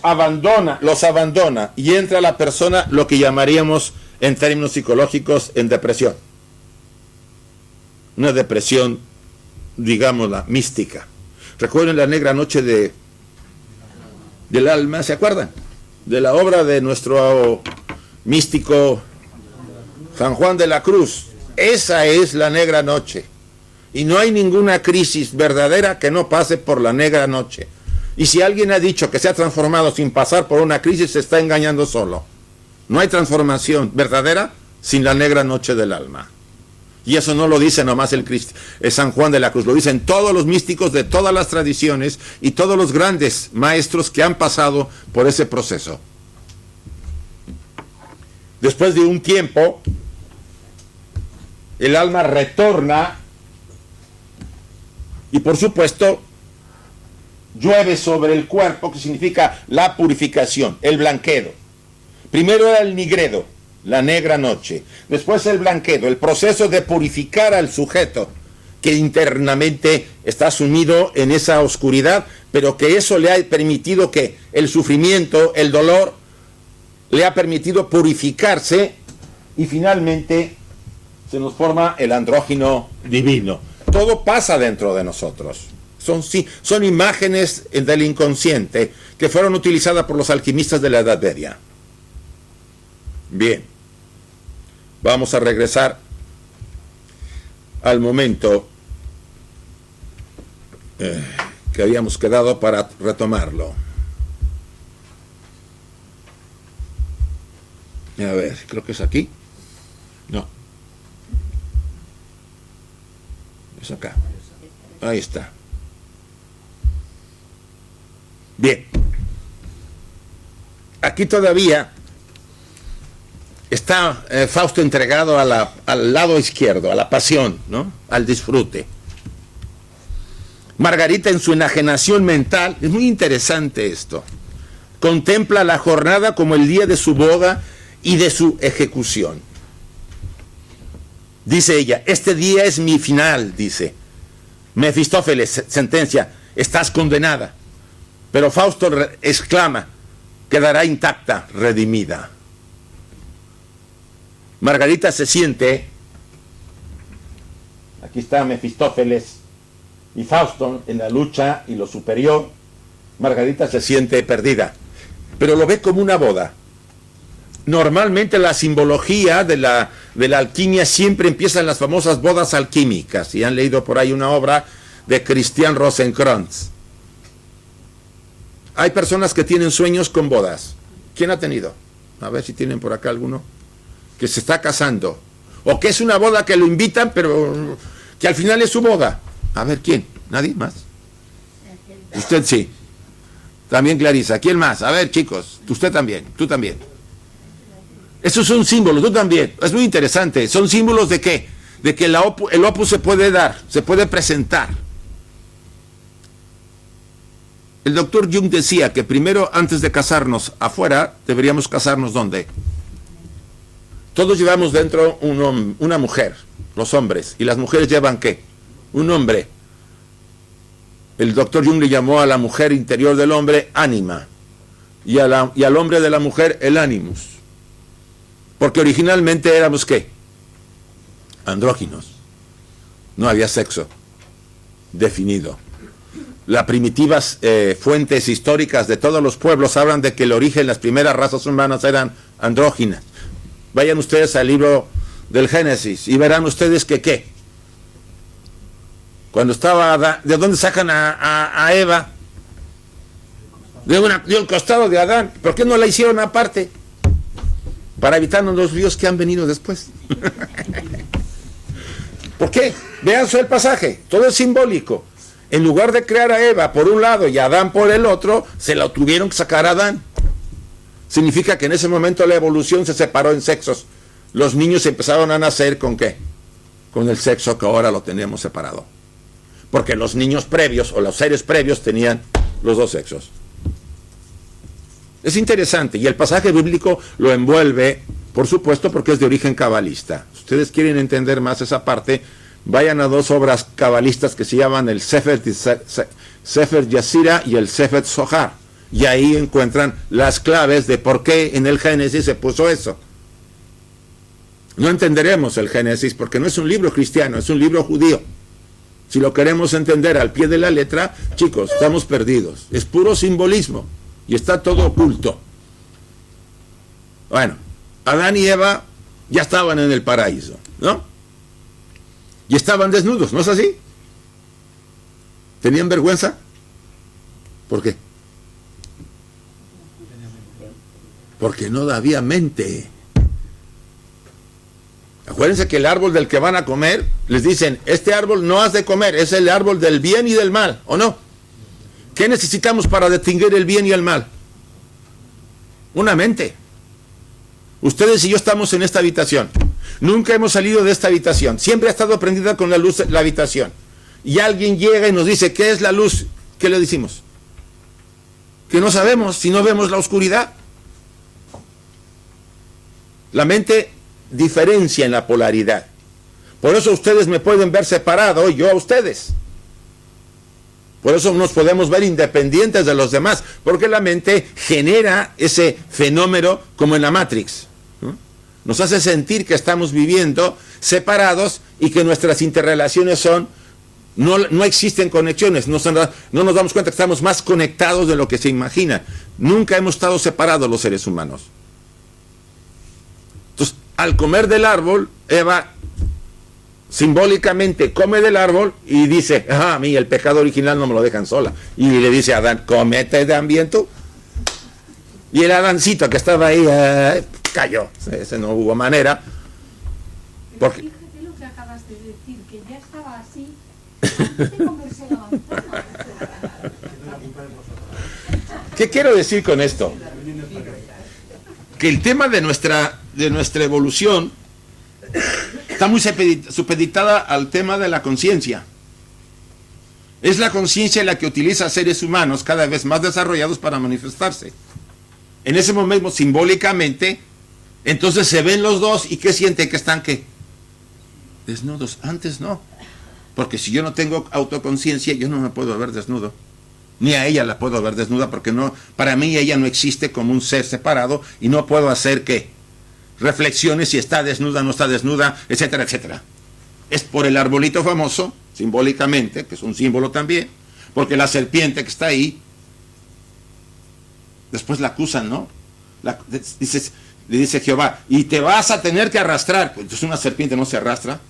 los abandona y entra la persona lo que llamaríamos en términos psicológicos en depresión. Una depresión, digámosla, mística. Recuerden la negra noche del alma, ¿se acuerdan? De la obra de nuestro místico San Juan de la Cruz. Esa es la negra noche. Y no hay ninguna crisis verdadera que no pase por la negra noche. Y si alguien ha dicho que se ha transformado sin pasar por una crisis, se está engañando solo. No hay transformación verdadera sin la negra noche del alma. Y eso no lo dice nomás el San Juan de la Cruz, lo dicen todos los místicos de todas las tradiciones y todos los grandes maestros que han pasado por ese proceso. Después de un tiempo, el alma retorna y por supuesto llueve sobre el cuerpo, que significa la purificación, el blanquedo. Primero era el nigredo, la negra noche. Después el blanquedo, el proceso de purificar al sujeto que internamente está sumido en esa oscuridad, pero que eso le ha permitido que el sufrimiento, el dolor, le ha permitido purificarse y finalmente se nos forma el andrógino divino. Todo pasa dentro de nosotros. Son imágenes del inconsciente que fueron utilizadas por los alquimistas de la Edad Media. Bien, vamos a regresar al momento que habíamos quedado para retomarlo. A ver, creo que es aquí. No. Es acá. Ahí está. Bien. Aquí todavía está Fausto entregado al lado izquierdo, a la pasión, ¿no? Al disfrute. Margarita, en su enajenación mental, es muy interesante esto, contempla la jornada como el día de su boda y de su ejecución. Dice ella, este día es mi final, dice. Mefistófeles sentencia, estás condenada. Pero Fausto exclama, quedará intacta, redimida. Margarita se siente, aquí está Mefistófeles y Fausto en la lucha y lo superior. Margarita se siente perdida, pero lo ve como una boda. Normalmente la simbología de la alquimia siempre empieza en las famosas bodas alquímicas, y han leído por ahí una obra de Christian Rosenkranz. Hay personas que tienen sueños con bodas. ¿Quién ha tenido? A ver si tienen por acá alguno. Que se está casando. O que es una boda que lo invitan, pero que al final es su boda. A ver, ¿quién? ¿Nadie más? Usted sí. También Clarisa. ¿Quién más? A ver, chicos. Usted también. Tú también. Esos son símbolos. Tú también. Es muy interesante. ¿Son símbolos de qué? De que el opus se puede dar, se puede presentar. El doctor Jung decía que primero, antes de casarnos afuera, deberíamos casarnos ¿dónde? Todos llevamos dentro una mujer, los hombres, y las mujeres llevan ¿qué? Un hombre. El doctor Jung le llamó a la mujer interior del hombre ánima, y al hombre de la mujer el animus. Porque originalmente éramos ¿qué? Andróginos. No había sexo definido. Las primitivas fuentes históricas de todos los pueblos hablan de que el origen, las primeras razas humanas eran andróginas. Vayan ustedes al libro del Génesis y verán ustedes que ¿qué? Cuando estaba Adán, ¿de dónde sacan a Eva? De un costado de Adán. ¿Por qué no la hicieron aparte? Para evitarnos los ríos que han venido después. ¿Por qué? Vean el pasaje, todo es simbólico. En lugar de crear a Eva por un lado y a Adán por el otro, se la tuvieron que sacar a Adán. Significa que en ese momento la evolución se separó en sexos. Los niños empezaron a nacer ¿con qué? Con el sexo que ahora lo tenemos separado. Porque los niños previos o los seres previos tenían los dos sexos. Es interesante y el pasaje bíblico lo envuelve, por supuesto, porque es de origen cabalista. Si ustedes quieren entender más esa parte, vayan a dos obras cabalistas que se llaman el Sefer Yetzirah y el Sefer Zohar. Y ahí encuentran las claves de por qué en el Génesis se puso eso. No entenderemos el Génesis porque no es un libro cristiano, es un libro judío. Si lo queremos entender al pie de la letra, chicos, estamos perdidos. Es puro simbolismo y está todo oculto. Bueno, Adán y Eva ya estaban en el paraíso, ¿no? Y estaban desnudos, ¿no es así? ¿Tenían vergüenza? ¿Por qué? Porque no había mente. Acuérdense que el árbol del que van a comer, les dicen, este árbol no has de comer, es el árbol del bien y del mal, ¿o no? ¿Qué necesitamos para distinguir el bien y el mal? Una mente. Ustedes y yo estamos en esta habitación. Nunca hemos salido de esta habitación. Siempre ha estado prendida con la luz la habitación. Y alguien llega y nos dice, ¿qué es la luz? ¿Qué le decimos? Que no sabemos si no vemos la oscuridad. La mente diferencia en la polaridad. Por eso ustedes me pueden ver separado y yo a ustedes. Por eso nos podemos ver independientes de los demás, porque la mente genera ese fenómeno como en la Matrix, ¿no? Nos hace sentir que estamos viviendo separados y que nuestras interrelaciones no existen conexiones, no nos damos cuenta que estamos más conectados de lo que se imagina. Nunca hemos estado separados los seres humanos. Entonces, al comer del árbol, Eva simbólicamente come del árbol y dice, a mí el pecado original no me lo dejan sola. Y le dice a Adán, comete también tú. Y el Adancito que estaba ahí, cayó. Ese no hubo manera. Porque... Fíjate lo que acabas de decir, que ya estaba así antes de comerse la manzana. ¿Qué quiero decir con esto? Que el tema de nuestra evolución está muy supeditada al tema de la conciencia. Es la conciencia la que utiliza a seres humanos cada vez más desarrollados para manifestarse. En ese momento, simbólicamente, entonces se ven los dos y ¿qué sienten? Que están ¿qué? Desnudos. Antes no. Porque si yo no tengo autoconciencia, yo no me puedo ver desnudo. Ni a ella la puedo ver desnuda porque no, para mí ella no existe como un ser separado y no puedo hacer ¿qué? Reflexiones si está desnuda, no está desnuda, etcétera, etcétera. Es por el arbolito famoso, simbólicamente, que es un símbolo también, porque la serpiente que está ahí, después la acusan, ¿no? Le dice Jehová, y te vas a tener que arrastrar. Pues entonces una serpiente no se arrastra.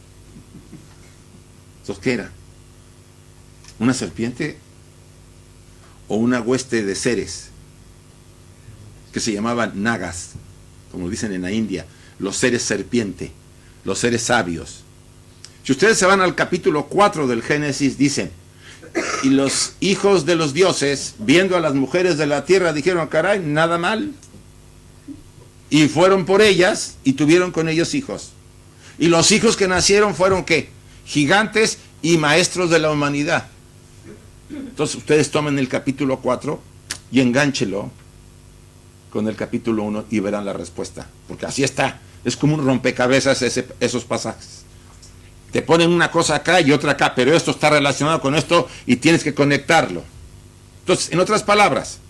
¿Entonces qué era? ¿Una serpiente o una hueste de seres que se llamaban nagas? Como dicen en la India, los seres serpiente, los seres sabios. Si ustedes se van al capítulo 4 del Génesis, dicen, y los hijos de los dioses, viendo a las mujeres de la tierra, dijeron, caray, nada mal. Y fueron por ellas y tuvieron con ellos hijos. Y los hijos que nacieron fueron, ¿qué? Gigantes y maestros de la humanidad. Entonces ustedes tomen el capítulo 4 y engánchelo con el capítulo 1 y verán la respuesta, porque así está, es como un rompecabezas esos pasajes. Te ponen una cosa acá y otra acá, pero esto está relacionado con esto y tienes que conectarlo. Entonces, en otras palabras,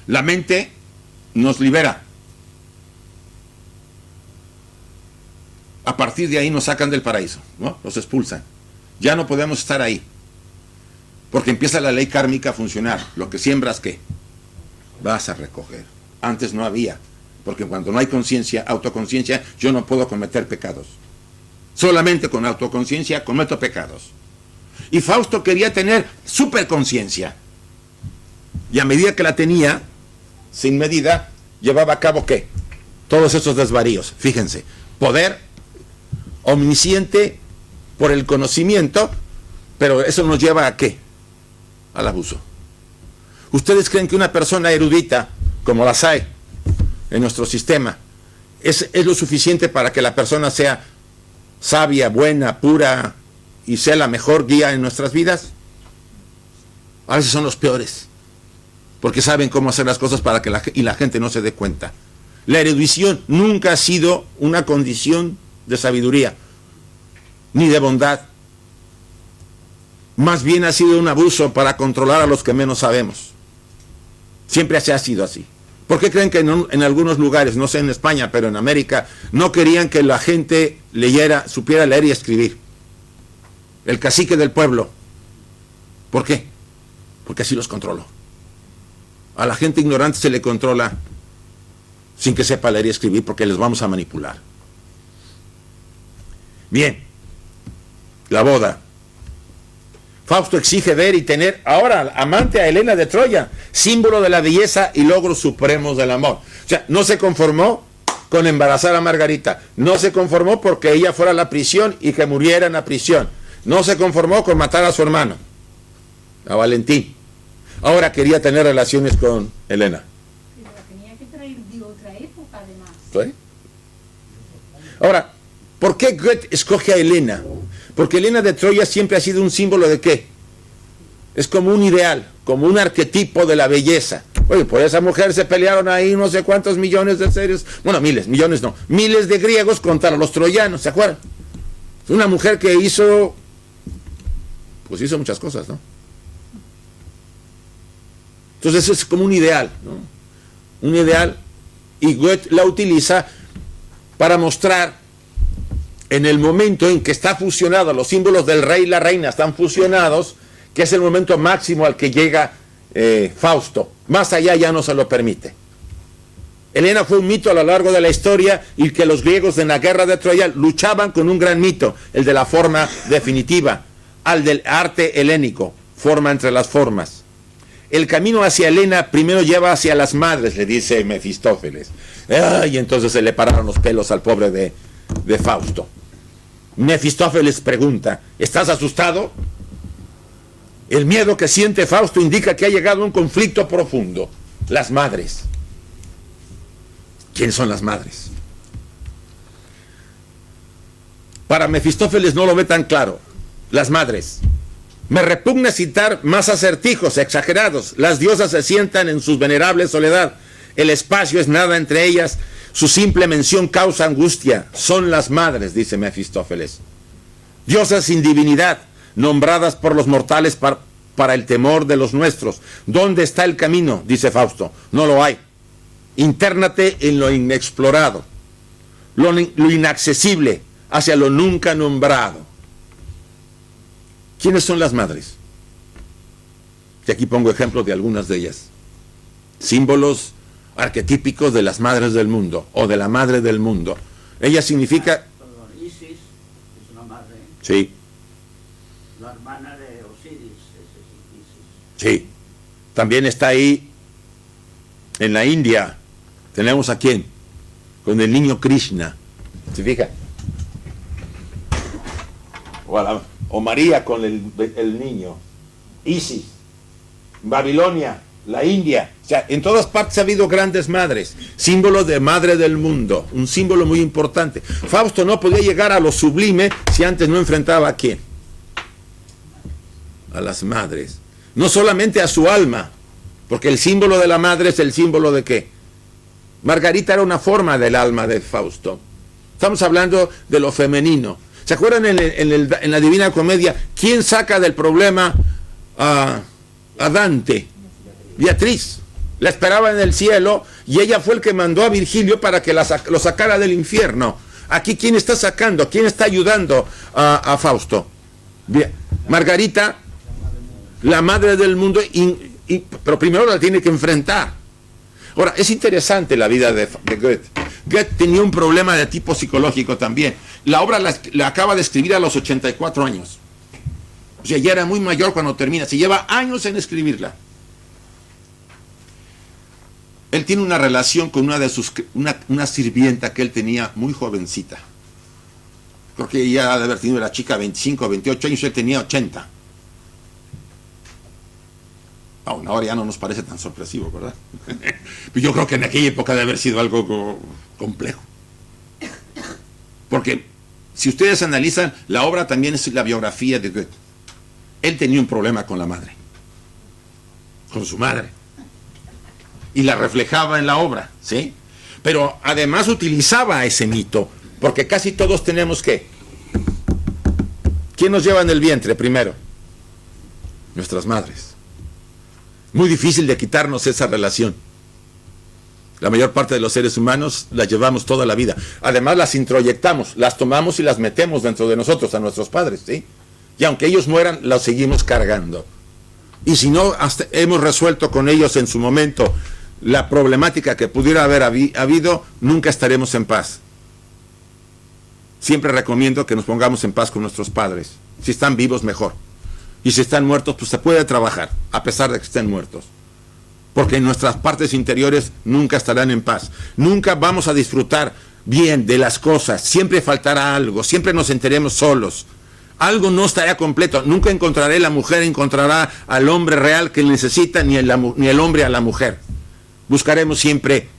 la mente nos libera. A partir de ahí nos sacan del paraíso, ¿no? Los expulsan. Ya no podemos estar ahí, porque empieza la ley kármica a funcionar. Lo que siembras, ¿qué? Vas a recoger. Antes no había, porque cuando no hay conciencia, autoconciencia, yo no puedo cometer pecados. Solamente con autoconciencia cometo pecados. Y Fausto quería tener superconciencia. Y a medida que la tenía, sin medida, llevaba a cabo ¿qué? Todos esos desvaríos. Fíjense, poder omnisciente por el conocimiento, pero eso nos lleva a ¿qué? Al abuso. ¿Ustedes creen que una persona erudita, como las hay en nuestro sistema, es lo suficiente para que la persona sea sabia, buena, pura y sea la mejor guía en nuestras vidas? A veces son los peores, porque saben cómo hacer las cosas para que la gente no se dé cuenta. La erudición nunca ha sido una condición de sabiduría, ni de bondad. Más bien ha sido un abuso para controlar a los que menos sabemos. Siempre se ha sido así. ¿Por qué creen que en algunos lugares, no sé en España, pero en América, no querían que la gente supiera leer y escribir? El cacique del pueblo. ¿Por qué? Porque así los controló. A la gente ignorante se le controla sin que sepa leer y escribir, porque les vamos a manipular. Bien, la boda. Fausto exige ver y tener ahora amante a Helena de Troya, símbolo de la belleza y logros supremos del amor. O sea, no se conformó con embarazar a Margarita, no se conformó porque ella fuera a la prisión y que muriera en la prisión, no se conformó con matar a su hermano, a Valentín. Ahora quería tener relaciones con Helena. Pero la tenía que traer de otra época, además. ¿Sí? Ahora, ¿por qué Goethe escoge a Helena? Porque Helena de Troya siempre ha sido un símbolo de ¿qué? Es como un ideal, como un arquetipo de la belleza. Oye, por esa mujer se pelearon ahí no sé cuántos millones de seres, bueno, millones no, miles de griegos contra los troyanos, ¿se acuerdan? Una mujer que hizo muchas cosas, ¿no? Entonces eso es como un ideal, ¿no? Un ideal, y Goethe la utiliza para mostrar en el momento en que está fusionado, los símbolos del rey y la reina están fusionados, que es el momento máximo al que llega Fausto. Más allá ya no se lo permite. Helena fue un mito a lo largo de la historia, y que los griegos en la guerra de Troya luchaban con un gran mito, el de la forma definitiva, al del arte helénico, forma entre las formas. El camino hacia Helena primero lleva hacia las madres, le dice Mefistófeles. Y entonces se le pararon los pelos al pobre de Fausto. Mefistófeles pregunta, ¿estás asustado? El miedo que siente Fausto indica que ha llegado a un conflicto profundo. Las madres. ¿Quiénes son las madres? Para Mefistófeles no lo ve tan claro. Las madres. Me repugna citar más acertijos exagerados. Las diosas se sientan en su venerable soledad. El espacio es nada entre ellas. Su simple mención causa angustia. Son las madres, dice Mefistófeles. Diosas sin divinidad, nombradas por los mortales para el temor de los nuestros. ¿Dónde está el camino? Dice Fausto. No lo hay. Intérnate en lo inexplorado, lo inaccesible, hacia lo nunca nombrado. ¿Quiénes son las madres? Y aquí pongo ejemplos de algunas de ellas. Símbolos arquetípicos de las madres del mundo, o de la madre del mundo. Ella significa... Isis es una madre. Sí. La hermana de Osiris es Isis. Sí. También está ahí, en la India, tenemos a quién, con el niño Krishna, ¿se fija? O María con el niño, Isis, Babilonia, la India, o sea, en todas partes ha habido grandes madres, símbolo de madre del mundo, un símbolo muy importante. Fausto no podía llegar a lo sublime si antes no enfrentaba a quién, a las madres, no solamente a su alma, porque el símbolo de la madre es el símbolo de ¿qué? Margarita era una forma del alma de Fausto. Estamos hablando de lo femenino. ¿Se acuerdan en la Divina Comedia quién saca del problema a Dante? Beatriz. La esperaba en el cielo y ella fue el que mandó a Virgilio para que lo sacara del infierno. Aquí ¿quién está sacando? ¿Quién está ayudando a Fausto? Margarita, la madre del mundo, pero primero la tiene que enfrentar. Ahora, es interesante la vida de Goethe. Goethe tenía un problema de tipo psicológico también. La obra la acaba de escribir a los 84 años. O sea, ya era muy mayor cuando termina. Se lleva años en escribirla. Él tiene una relación con una sirvienta que él tenía muy jovencita. Creo que ella ha de haber tenido la chica 25, 28 años, él tenía 80. Ahora ya no nos parece tan sorpresivo, ¿verdad? Pero yo creo que en aquella época debe haber sido algo complejo. Porque si ustedes analizan, la obra también es la biografía de Goethe. Él tenía un problema con la madre, con su madre, y la reflejaba en la obra, ¿sí? Pero además utilizaba ese mito, porque casi todos tenemos ¿qué? ¿Quién nos lleva en el vientre primero? Nuestras madres. Muy difícil de quitarnos esa relación. La mayor parte de los seres humanos las llevamos toda la vida. Además las introyectamos, las tomamos y las metemos dentro de nosotros, a nuestros padres, ¿sí? Y aunque ellos mueran, los seguimos cargando. Y si no hemos resuelto con ellos en su momento la problemática que pudiera haber habido, nunca estaremos en paz. Siempre recomiendo que nos pongamos en paz con nuestros padres. Si están vivos, mejor. Y si están muertos, pues se puede trabajar, a pesar de que estén muertos. Porque nuestras partes interiores nunca estarán en paz. Nunca vamos a disfrutar bien de las cosas. Siempre faltará algo, siempre nos sentiremos solos. Algo no estará completo. Nunca encontraré la mujer, encontrará al hombre real que necesita, ni el hombre a la mujer. Buscaremos siempre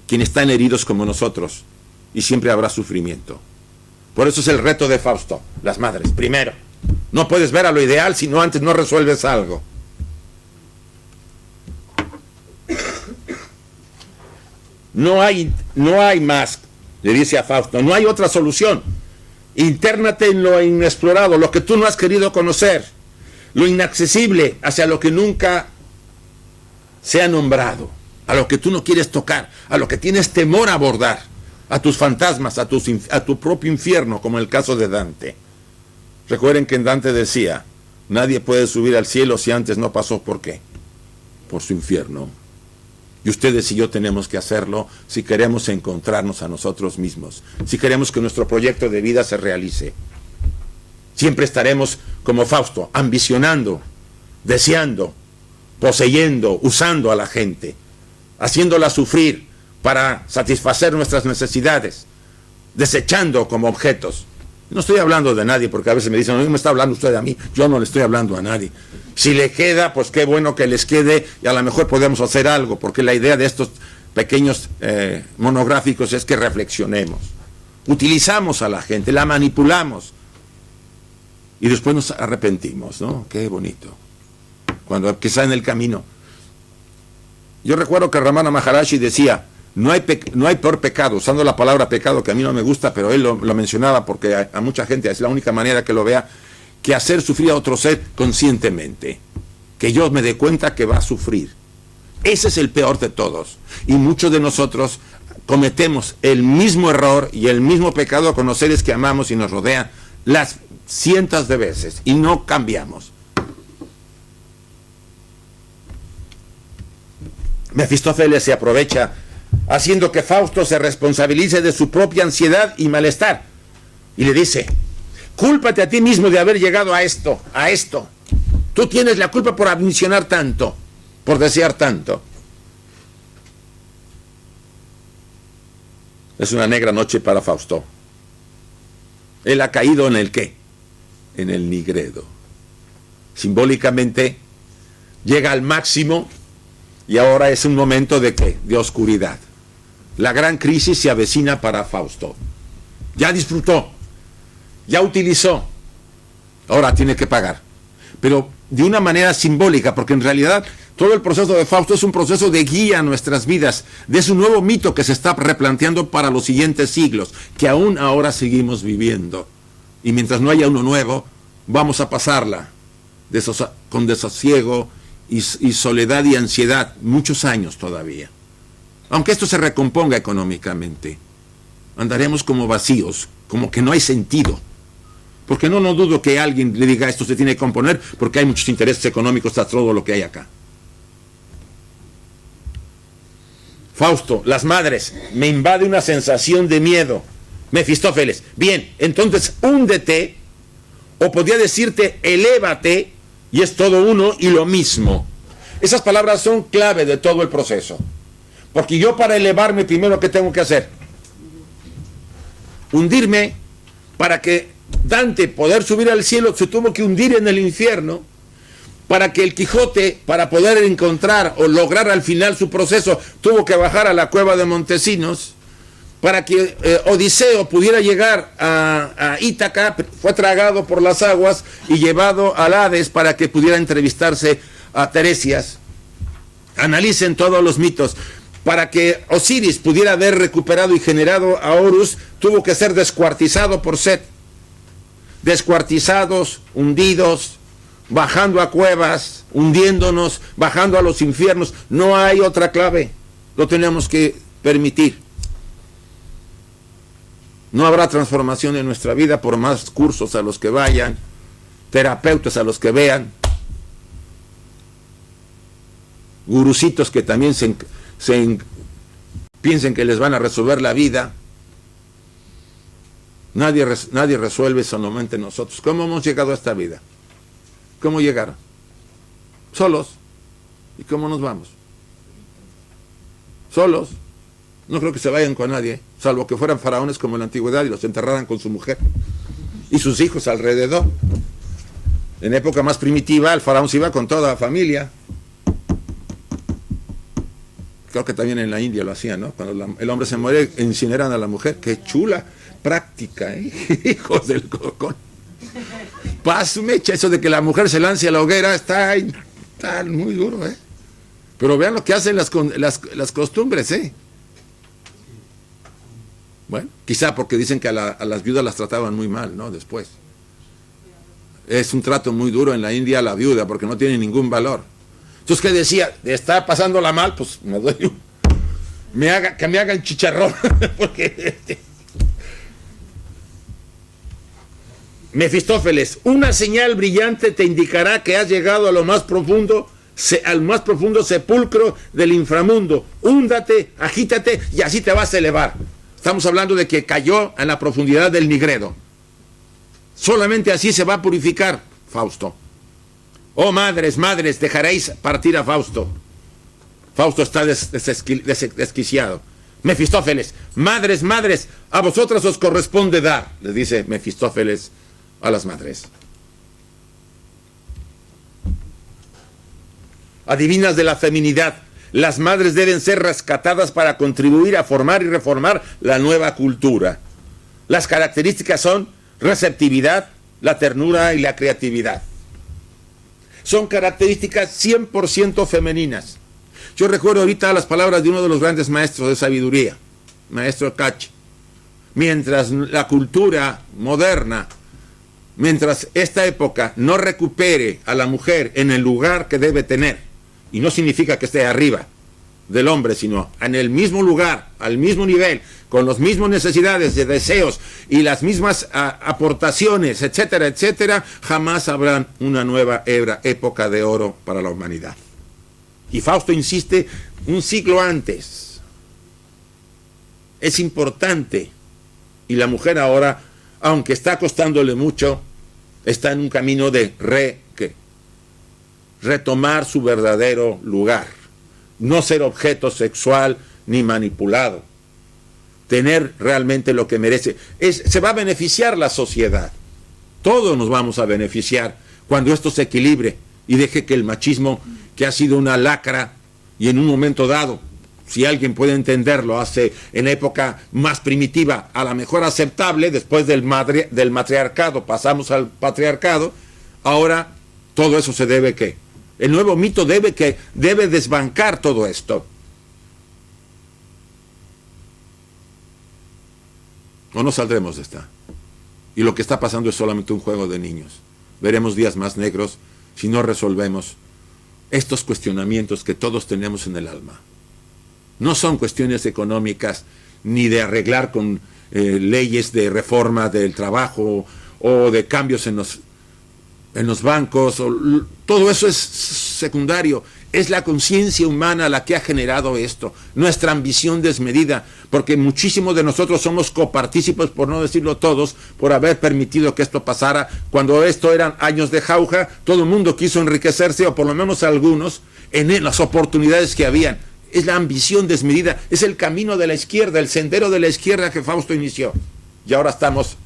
quienes están heridos como nosotros. y siempre habrá sufrimiento. Por eso es el reto de Fausto, las madres. Primero, no puedes ver a lo ideal si no antes no resuelves algo. No hay más, le dice a Fausto, no hay otra solución. Intérnate en lo inexplorado, lo que tú no has querido conocer, lo inaccesible, hacia lo que nunca se ha nombrado, a lo que tú no quieres tocar, a lo que tienes temor a abordar, a tus fantasmas, a tu propio infierno, como en el caso de Dante. Recuerden que Dante decía, nadie puede subir al cielo si antes no pasó, ¿por qué? Por su infierno. Y ustedes y yo tenemos que hacerlo si queremos encontrarnos a nosotros mismos, si queremos que nuestro proyecto de vida se realice. Siempre estaremos como Fausto, ambicionando, deseando, poseyendo, usando a la gente, haciéndola sufrir para satisfacer nuestras necesidades, desechando como objetos. No estoy hablando de nadie, porque a veces me dicen, no me está hablando usted a mí, yo no le estoy hablando a nadie. Si le queda, pues qué bueno que les quede, y a lo mejor podemos hacer algo, porque la idea de estos pequeños monográficos es que reflexionemos. Utilizamos a la gente, la manipulamos, y después nos arrepentimos, ¿no? Qué bonito. Cuando quizá en el camino. Yo recuerdo que Ramana Maharaji decía, no hay peor pecado, usando la palabra pecado, que a mí no me gusta, pero él lo mencionaba porque a mucha gente es la única manera que lo vea, que hacer sufrir a otro ser conscientemente. Que yo me dé cuenta que va a sufrir. Ese es el peor de todos. Y muchos de nosotros cometemos el mismo error y el mismo pecado con los seres que amamos y nos rodean las cientos de veces y no cambiamos. Mefistófeles se aprovecha haciendo que Fausto se responsabilice de su propia ansiedad y malestar. Y le dice, cúlpate a ti mismo de haber llegado a esto. Tú tienes la culpa por ambicionar tanto, por desear tanto. Es una negra noche para Fausto. Él ha caído en el ¿qué? En el Nigredo. Simbólicamente llega al máximo y ahora es un momento de ¿qué? De oscuridad. La gran crisis se avecina para Fausto. Ya disfrutó, ya utilizó, ahora tiene que pagar. Pero de una manera simbólica, porque en realidad todo el proceso de Fausto es un proceso de guía a nuestras vidas, de ese nuevo mito que se está replanteando para los siguientes siglos, que aún ahora seguimos viviendo. Y mientras no haya uno nuevo, vamos a pasarla con desasiego y soledad y ansiedad, muchos años todavía. Aunque esto se recomponga económicamente, andaremos como vacíos, como que no hay sentido. Porque no dudo que alguien le diga esto se tiene que componer, porque hay muchos intereses económicos tras todo lo que hay acá. Fausto, las madres, me invade una sensación de miedo. Mefistófeles, bien, entonces húndete, o podría decirte elévate, y es todo uno y lo mismo. Esas palabras son clave de todo el proceso. Porque yo para elevarme primero, ¿qué tengo que hacer? Hundirme. Para que Dante poder subir al cielo se tuvo que hundir en el infierno. Para que el Quijote, para poder encontrar o lograr al final su proceso, tuvo que bajar a la cueva de Montesinos. Para que Odiseo pudiera llegar a Ítaca, fue tragado por las aguas y llevado al Hades para que pudiera entrevistarse a Teresias. Analicen todos los mitos. Para que Osiris pudiera haber recuperado y generado a Horus, tuvo que ser descuartizado por Set. Descuartizados, hundidos, bajando a cuevas, hundiéndonos, bajando a los infiernos. No hay otra clave. Lo tenemos que permitir. No habrá transformación en nuestra vida por más cursos a los que vayan, terapeutas a los que vean, gurucitos que también piensen que les van a resolver la vida. Nadie resuelve, solamente nosotros. ¿Cómo hemos llegado a esta vida? ¿Cómo llegaron? Solos. ¿Y cómo nos vamos? Solos. No creo que se vayan con nadie, salvo que fueran faraones como en la antigüedad y los enterraran con su mujer y sus hijos alrededor. En época más primitiva, el faraón se iba con toda la familia. creo que también en la India lo hacían, ¿no? Cuando el hombre se muere, incineran a la mujer. ¡Qué chula práctica, eh! Hijos del cocón. Paz, mecha, eso de que la mujer se lance a la hoguera está muy duro, ¿eh? Pero vean lo que hacen las costumbres, ¿eh? Bueno, quizá porque dicen que a las viudas las trataban muy mal, ¿no? Después. Es un trato muy duro en la India a la viuda, porque no tiene ningún valor. Entonces, ¿qué decía? De estar pasándola mal, pues me doy que me hagan chicharrón. Porque... Mefistófeles, una señal brillante te indicará que has llegado a lo más profundo, al más profundo sepulcro del inframundo. Húndate, agítate y así te vas a elevar. Estamos hablando de que cayó en la profundidad del Nigredo. Solamente así se va a purificar, Fausto. Oh madres, dejaréis partir a Fausto. Fausto está desquiciado. Mefistófeles, madres, a vosotras os corresponde dar, le dice Mefistófeles a las madres. Adivinas de la feminidad, las madres deben ser rescatadas para contribuir a formar y reformar la nueva cultura. Las características son receptividad, la ternura y la creatividad. Son características 100% femeninas. Yo recuerdo ahorita las palabras de uno de los grandes maestros de sabiduría, maestro Cachi. Mientras la cultura moderna, mientras esta época no recupere a la mujer en el lugar que debe tener, y no significa que esté arriba del hombre, sino en el mismo lugar, al mismo nivel, con las mismas necesidades de deseos y las mismas aportaciones, etcétera, etcétera, jamás habrá una nueva época de oro para la humanidad. Y Fausto insiste un siglo antes. Es importante. Y la mujer ahora, aunque está costándole mucho, está en un camino de retomar su verdadero lugar. No ser objeto sexual ni manipulado. Tener realmente lo que merece. Se va a beneficiar la sociedad. Todos nos vamos a beneficiar cuando esto se equilibre y deje que el machismo, que ha sido una lacra, y en un momento dado, si alguien puede entenderlo, hace en la época más primitiva, a lo mejor aceptable, después del matriarcado pasamos al patriarcado, ahora todo eso se debe ¿qué? El nuevo mito debe desbancar todo esto. O no saldremos de esta. Y lo que está pasando es solamente un juego de niños. Veremos días más negros si no resolvemos estos cuestionamientos que todos tenemos en el alma. No son cuestiones económicas ni de arreglar con leyes de reforma del trabajo o de cambios en los bancos. Todo eso es secundario. Es la conciencia humana la que ha generado esto, nuestra ambición desmedida, porque muchísimos de nosotros somos copartícipes, por no decirlo todos, por haber permitido que esto pasara. Cuando esto eran años de jauja, todo el mundo quiso enriquecerse, o por lo menos algunos, en las oportunidades que habían. Es la ambición desmedida, es el camino de la izquierda, el sendero de la izquierda que Fausto inició. Y ahora estamos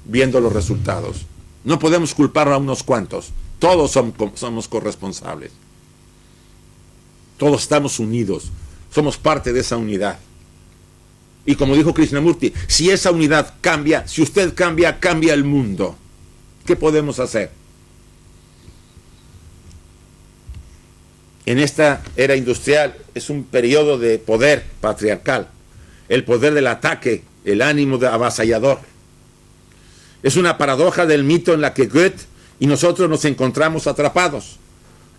viendo los resultados. No podemos culpar a unos cuantos, todos somos corresponsables. Todos estamos unidos, somos parte de esa unidad. Y como dijo Krishnamurti, si esa unidad cambia, si usted cambia, cambia el mundo. ¿Qué podemos hacer? En esta era industrial es un periodo de poder patriarcal, el poder del ataque, el ánimo avasallador. Es una paradoja del mito en la que Goethe y nosotros nos encontramos atrapados.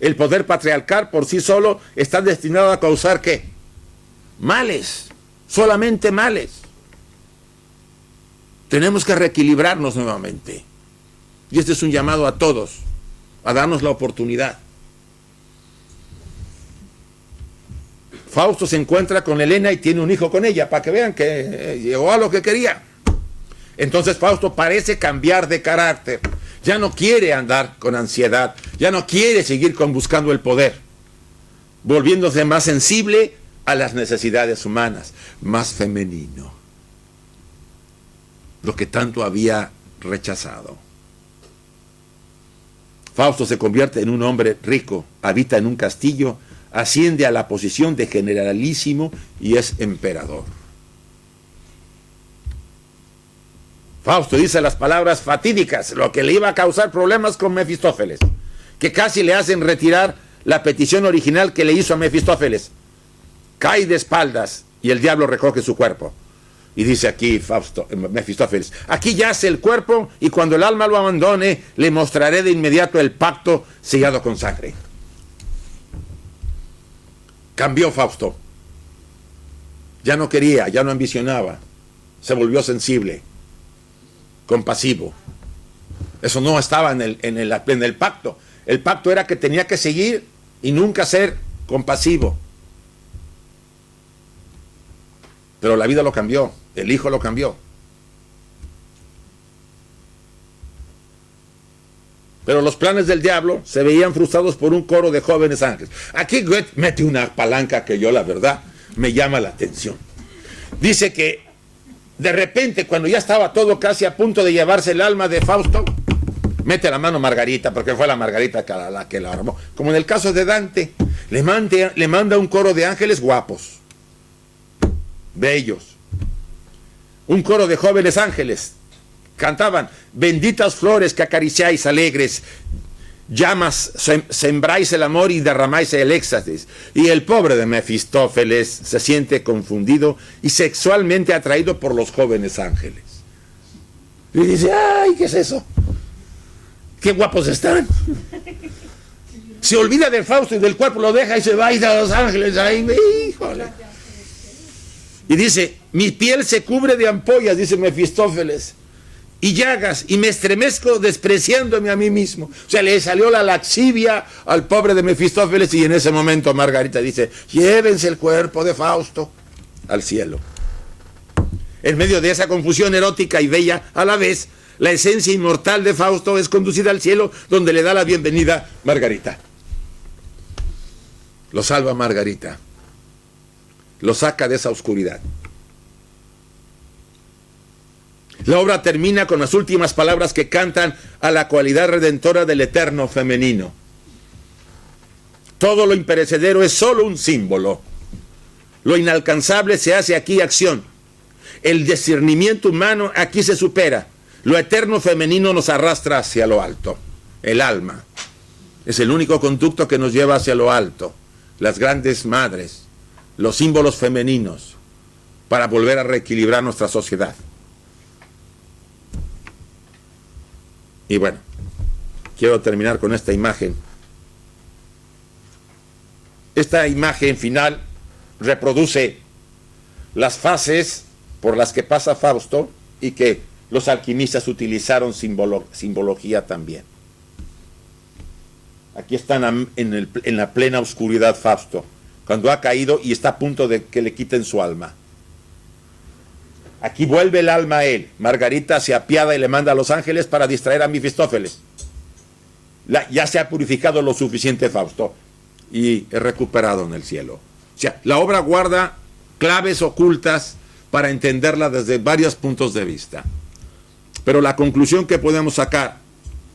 El poder patriarcal por sí solo está destinado a causar ¿qué? Males, solamente males. Tenemos que reequilibrarnos nuevamente. Y este es un llamado a todos, a darnos la oportunidad. Fausto se encuentra con Helena y tiene un hijo con ella, para que vean que llegó a lo que quería. Entonces Fausto parece cambiar de carácter. Ya no quiere andar con ansiedad, ya no quiere seguir buscando el poder, volviéndose más sensible a las necesidades humanas, más femenino, lo que tanto había rechazado. Fausto se convierte en un hombre rico, habita en un castillo, asciende a la posición de generalísimo y es emperador. Fausto dice las palabras fatídicas, lo que le iba a causar problemas con Mefistófeles, que casi le hacen retirar la petición original que le hizo a Mefistófeles. Cae de espaldas y el diablo recoge su cuerpo. Y dice aquí Mefistófeles, aquí yace el cuerpo y cuando el alma lo abandone, le mostraré de inmediato el pacto sellado con sangre. Cambió Fausto. Ya no quería, ya no ambicionaba. Se volvió sensible, compasivo. Eso no estaba en el pacto. El pacto era que tenía que seguir y nunca ser compasivo. Pero la vida lo cambió, el Hijo lo cambió. Pero los planes del diablo se veían frustrados por un coro de jóvenes ángeles. Aquí Goethe mete una palanca que yo, la verdad, me llama la atención. Dice que de repente, cuando ya estaba todo casi a punto de llevarse el alma de Fausto, mete la mano Margarita, porque fue la Margarita la que la armó. Como en el caso de Dante, le manda un coro de ángeles guapos, bellos. Un coro de jóvenes ángeles. Cantaban: benditas flores que acariciáis alegres, llamas, sembráis el amor y derramáis el éxtasis. Y el pobre de Mefistófeles se siente confundido y sexualmente atraído por los jóvenes ángeles. Y dice: ay, ¿qué es eso? Qué guapos están. Se olvida del Fausto y del cuerpo, lo deja y se va y a los ángeles. Ay, híjole. Y dice: mi piel se cubre de ampollas, dice Mefistófeles, y llagas, y me estremezco despreciándome a mí mismo. O sea, le salió la laxivia al pobre de Mefistófeles, y en ese momento Margarita dice: llévense el cuerpo de Fausto al cielo. En medio de esa confusión erótica y bella a la vez, la esencia inmortal de Fausto es conducida al cielo, donde le da la bienvenida Margarita. Lo salva Margarita. Lo saca de esa oscuridad. La obra termina con las últimas palabras que cantan a la cualidad redentora del eterno femenino. Todo lo imperecedero es solo un símbolo. Lo inalcanzable se hace aquí acción. El discernimiento humano aquí se supera. Lo eterno femenino nos arrastra hacia lo alto. El alma es el único conducto que nos lleva hacia lo alto. Las grandes madres, los símbolos femeninos, para volver a reequilibrar nuestra sociedad. Y bueno, quiero terminar con esta imagen. Esta imagen final reproduce las fases por las que pasa Fausto y que los alquimistas utilizaron simbología también. Aquí están en la plena oscuridad Fausto, cuando ha caído y está a punto de que le quiten su alma. Aquí vuelve el alma a él. Margarita se apiada y le manda a los ángeles para distraer a Mefistófeles. Ya se ha purificado lo suficiente Fausto y es recuperado en el cielo. O sea, la obra guarda claves ocultas para entenderla desde varios puntos de vista. Pero la conclusión que podemos sacar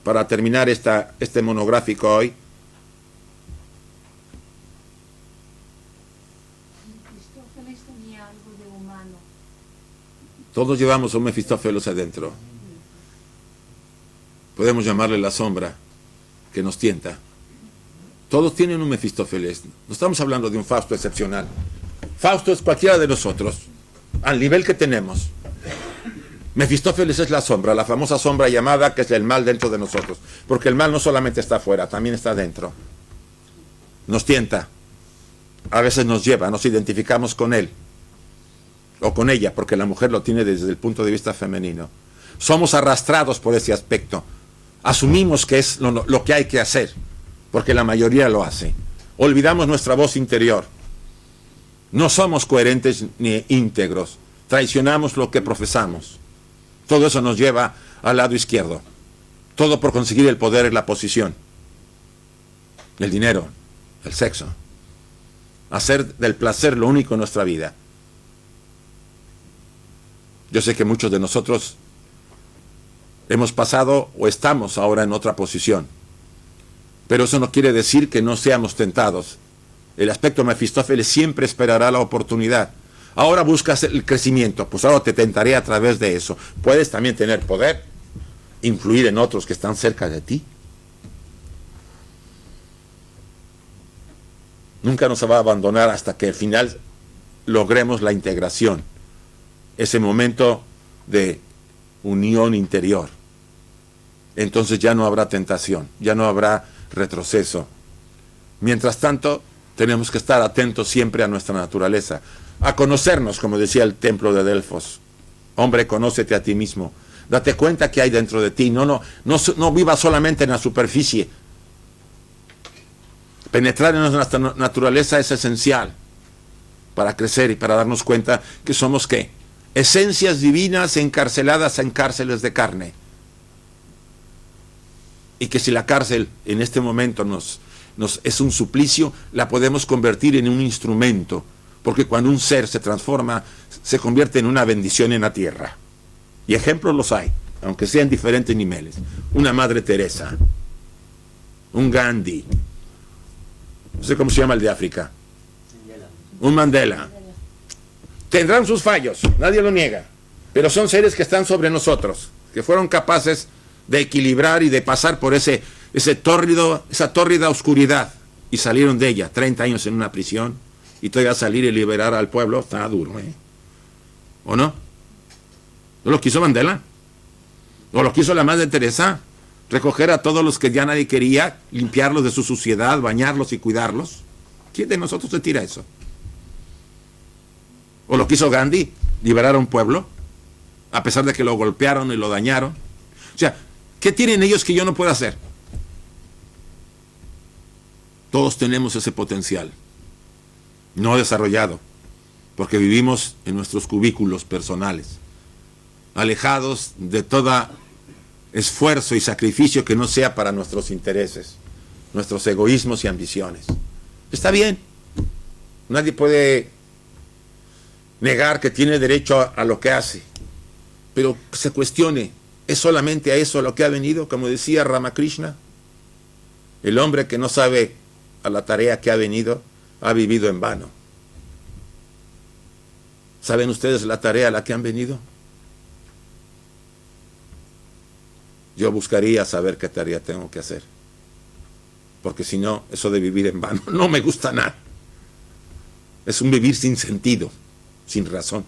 para terminar este monográfico hoy: Mefistófeles tenía algo de humano. todos llevamos a un Mefistófeles adentro. Podemos llamarle la sombra que nos tienta. Todos tienen un Mefistófeles. No estamos hablando de un Fausto excepcional. Fausto es cualquiera de nosotros, al nivel que tenemos. Mefistófeles es la sombra, la famosa sombra llamada, que es el mal dentro de nosotros. Porque el mal no solamente está afuera, también está dentro. Nos tienta. A veces nos lleva, nos identificamos con él. O con ella, porque la mujer lo tiene desde el punto de vista femenino. Somos arrastrados por ese aspecto. Asumimos que es lo que hay que hacer, porque la mayoría lo hace. Olvidamos nuestra voz interior. No somos coherentes ni íntegros. Traicionamos lo que profesamos. Todo eso nos lleva al lado izquierdo. Todo por conseguir el poder y la posición. El dinero, el sexo. Hacer del placer lo único en nuestra vida. Yo sé que muchos de nosotros hemos pasado o estamos ahora en otra posición. Pero eso no quiere decir que no seamos tentados El aspecto Mefistófeles siempre esperará la oportunidad. Ahora buscas el crecimiento, pues ahora te tentaré a través de eso. Puedes también tener poder, influir en otros que están cerca de ti. Nunca nos va a abandonar hasta que al final logremos la integración, ese momento de unión interior. Entonces ya no habrá tentación, ya no habrá retroceso. Mientras tanto, tenemos que estar atentos siempre a nuestra naturaleza, a conocernos, como decía el templo de Delfos. Hombre, conócete a ti mismo. Date cuenta que hay dentro de ti. No vivas solamente en la superficie. Penetrar en nuestra naturaleza es esencial para crecer y para darnos cuenta que somos, ¿qué? Esencias divinas encarceladas en cárceles de carne. Y que si la cárcel en este momento nos es un suplicio, la podemos convertir en un instrumento, porque cuando un ser se transforma, se convierte en una bendición en la tierra. Y ejemplos los hay, aunque sean diferentes niveles. Una Madre Teresa, un Gandhi, no sé cómo se llama el de África, un Mandela. Tendrán sus fallos, nadie lo niega, pero son seres que están sobre nosotros, que fueron capaces de equilibrar y de pasar por esa tórrida oscuridad y salieron de ella. 30 años en una prisión y todavía salir y liberar al pueblo, está duro, ¿eh? ¿O no? ¿No lo quiso Mandela? ¿O lo quiso la Madre Teresa? Recoger a todos los que ya nadie quería, limpiarlos de su suciedad, bañarlos y cuidarlos. ¿Quién de nosotros se tira eso? ¿O lo quiso Gandhi? Liberar a un pueblo, a pesar de que lo golpearon y lo dañaron. O sea, ¿qué tienen ellos que yo no puedo hacer? Todos tenemos ese potencial, no desarrollado, porque vivimos en nuestros cubículos personales, alejados de todo esfuerzo y sacrificio que no sea para nuestros intereses, nuestros egoísmos y ambiciones. Está bien, nadie puede negar que tiene derecho a lo que hace, pero se cuestione, ¿es solamente a eso a lo que ha venido? Como decía Ramakrishna, el hombre que no sabe a la tarea que ha venido, ha vivido en vano. ¿Saben ustedes la tarea a la que han venido? Yo buscaría saber qué tarea tengo que hacer, porque si no, eso de vivir en vano no me gusta nada. Es un vivir sin sentido, sin razón.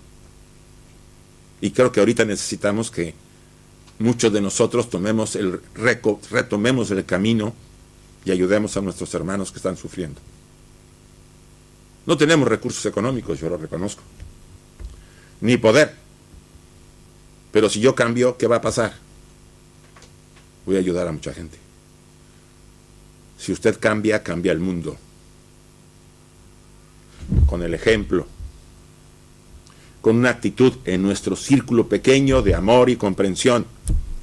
Y creo que ahorita necesitamos que muchos de nosotros retomemos el camino y ayudemos a nuestros hermanos que están sufriendo. No tenemos recursos económicos, yo lo reconozco, ni poder. Pero si yo cambio, ¿qué va a pasar? Voy a ayudar a mucha gente. Si usted cambia, cambia el mundo. Con el ejemplo, con una actitud en nuestro círculo pequeño de amor y comprensión,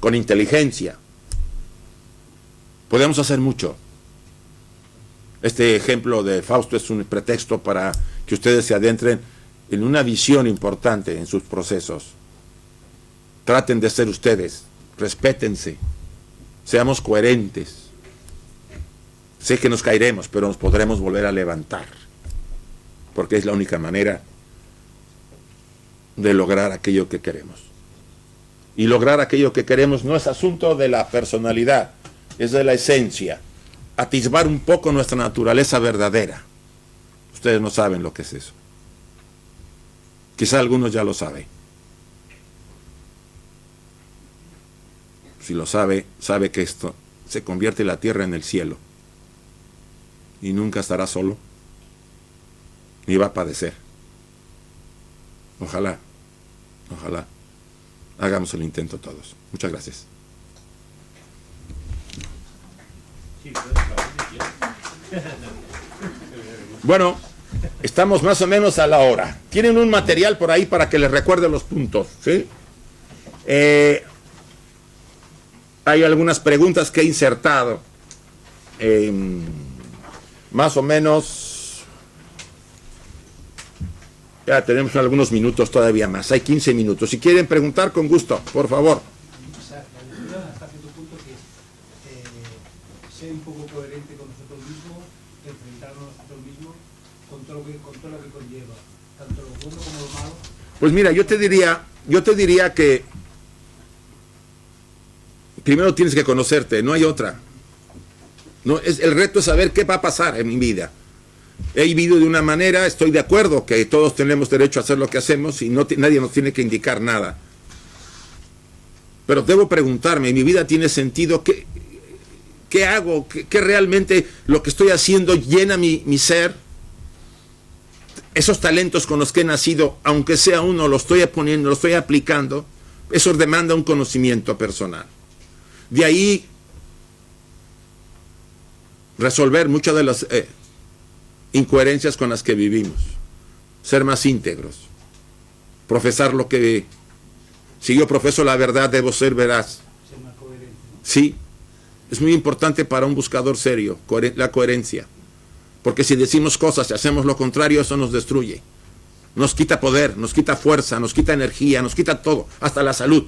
con inteligencia. Podemos hacer mucho. Este ejemplo de Fausto es un pretexto para que ustedes se adentren en una visión importante en sus procesos. Traten de ser ustedes, respétense, seamos coherentes. Sé que nos caeremos, pero nos podremos volver a levantar, porque es la única manera de lograr aquello que queremos. Y lograr aquello que queremos no es asunto de la personalidad, es de la esencia. Atisbar un poco nuestra naturaleza verdadera. Ustedes no saben lo que es eso. Quizá algunos ya lo saben. Si lo sabe, sabe que esto se convierte la tierra en el cielo. Y nunca estará solo, ni va a padecer. Ojalá, ojalá, hagamos el intento todos. Muchas gracias. Bueno, estamos más o menos a la hora. Tienen un material por ahí para que les recuerde los puntos, ¿sí? Hay algunas preguntas que he insertado. Más o menos, ya tenemos algunos minutos todavía más. Hay 15 minutos. Si quieren preguntar, con gusto, por favor. Hasta cierto punto que es ser un poco coherente con nosotros mismos, enfrentarnos a nosotros mismos todo lo que conlleva, tanto lo bueno como lo malo. Pues mira, yo te diría que primero tienes que conocerte, no hay otra. No, el reto es saber qué va a pasar en mi vida. He vivido de una manera, estoy de acuerdo que todos tenemos derecho a hacer lo que hacemos y nadie nos tiene que indicar nada. Pero debo preguntarme, ¿mi vida tiene sentido? ¿Qué hago? ¿Qué realmente lo que estoy haciendo llena mi ser? Esos talentos con los que he nacido, aunque sea uno, lo estoy poniendo, lo estoy aplicando, eso demanda un conocimiento personal. De ahí resolver muchas de las incoherencias con las que vivimos, ser más íntegros, profesar lo que, si yo profeso la verdad, debo ser veraz. Ser más coherente, ¿no? Sí, es muy importante para un buscador serio, la coherencia, porque si decimos cosas y hacemos lo contrario, eso nos destruye, nos quita poder, nos quita fuerza, nos quita energía, nos quita todo, hasta la salud.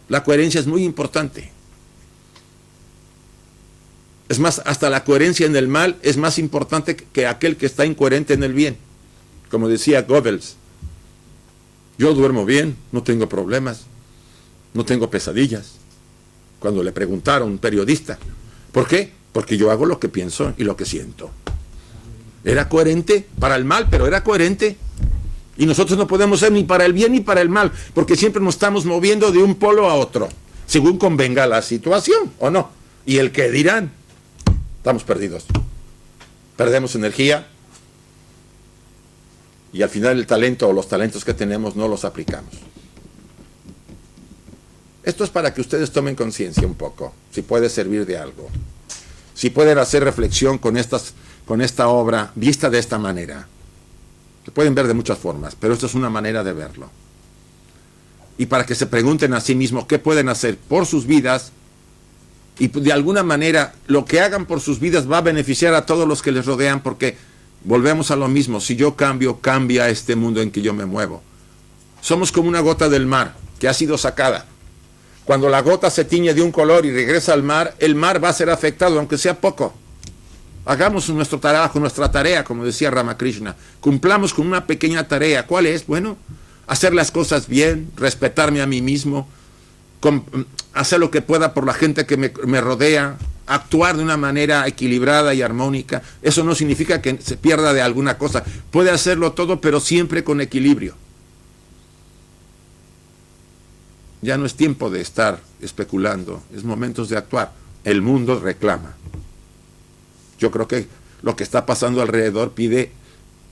La coherencia es muy importante. Es más, hasta la coherencia en el mal es más importante que aquel que está incoherente en el bien. Como decía Goebbels, yo duermo bien, no tengo problemas, no tengo pesadillas. Cuando le preguntaron a un periodista, ¿por qué? Porque yo hago lo que pienso y lo que siento. Era coherente para el mal, pero era coherente. Y nosotros no podemos ser ni para el bien ni para el mal, porque siempre nos estamos moviendo de un polo a otro, según convenga la situación, ¿o no? Y el que dirán, estamos perdidos. Perdemos energía y al final el talento o los talentos que tenemos no los aplicamos. Esto es para que ustedes tomen conciencia un poco, si puede servir de algo. Si pueden hacer reflexión con esta obra vista de esta manera. Se pueden ver de muchas formas, pero esto es una manera de verlo. Y para que se pregunten a sí mismos qué pueden hacer por sus vidas, y de alguna manera lo que hagan por sus vidas va a beneficiar a todos los que les rodean, porque volvemos a lo mismo, si yo cambio, cambia este mundo en que yo me muevo. Somos como una gota del mar que ha sido sacada. Cuando la gota se tiñe de un color y regresa al mar, el mar va a ser afectado, aunque sea poco. Hagamos nuestro trabajo, nuestra tarea, como decía Ramakrishna. Cumplamos con una pequeña tarea. ¿Cuál es? Bueno, hacer las cosas bien, respetarme a mí mismo, hacer lo que pueda por la gente que me rodea, actuar de una manera equilibrada y armónica. Eso no significa que se pierda de alguna cosa. Puede hacerlo todo, pero siempre con equilibrio. Ya no es tiempo de estar especulando, es momento de actuar. El mundo reclama. Yo creo que lo que está pasando alrededor pide,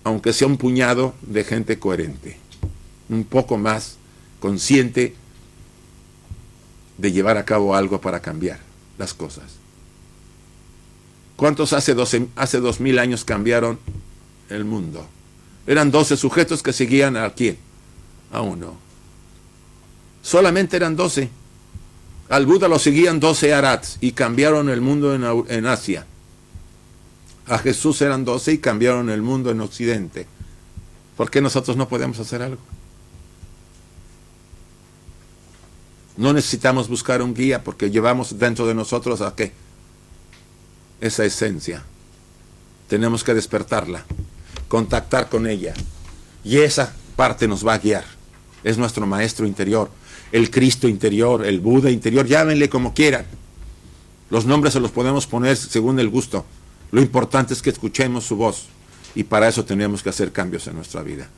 aunque sea un puñado de gente coherente, un poco más consciente de llevar a cabo algo para cambiar las cosas. ¿Cuántos hace 2000 años cambiaron el mundo? Eran 12 sujetos que seguían a ¿quién? A uno. Solamente eran 12. Al Buda lo seguían 12 arhats y cambiaron el mundo en Asia. A Jesús eran 12 y cambiaron el mundo en Occidente. ¿Por qué nosotros no podemos hacer algo? No necesitamos buscar un guía porque llevamos dentro de nosotros ¿a qué? Esa esencia. Tenemos que despertarla, contactar con ella. Y esa parte nos va a guiar. Es nuestro maestro interior, el Cristo interior, el Buda interior, llámenle como quieran. Los nombres se los podemos poner según el gusto. Lo importante es que escuchemos su voz y para eso tenemos que hacer cambios en nuestra vida.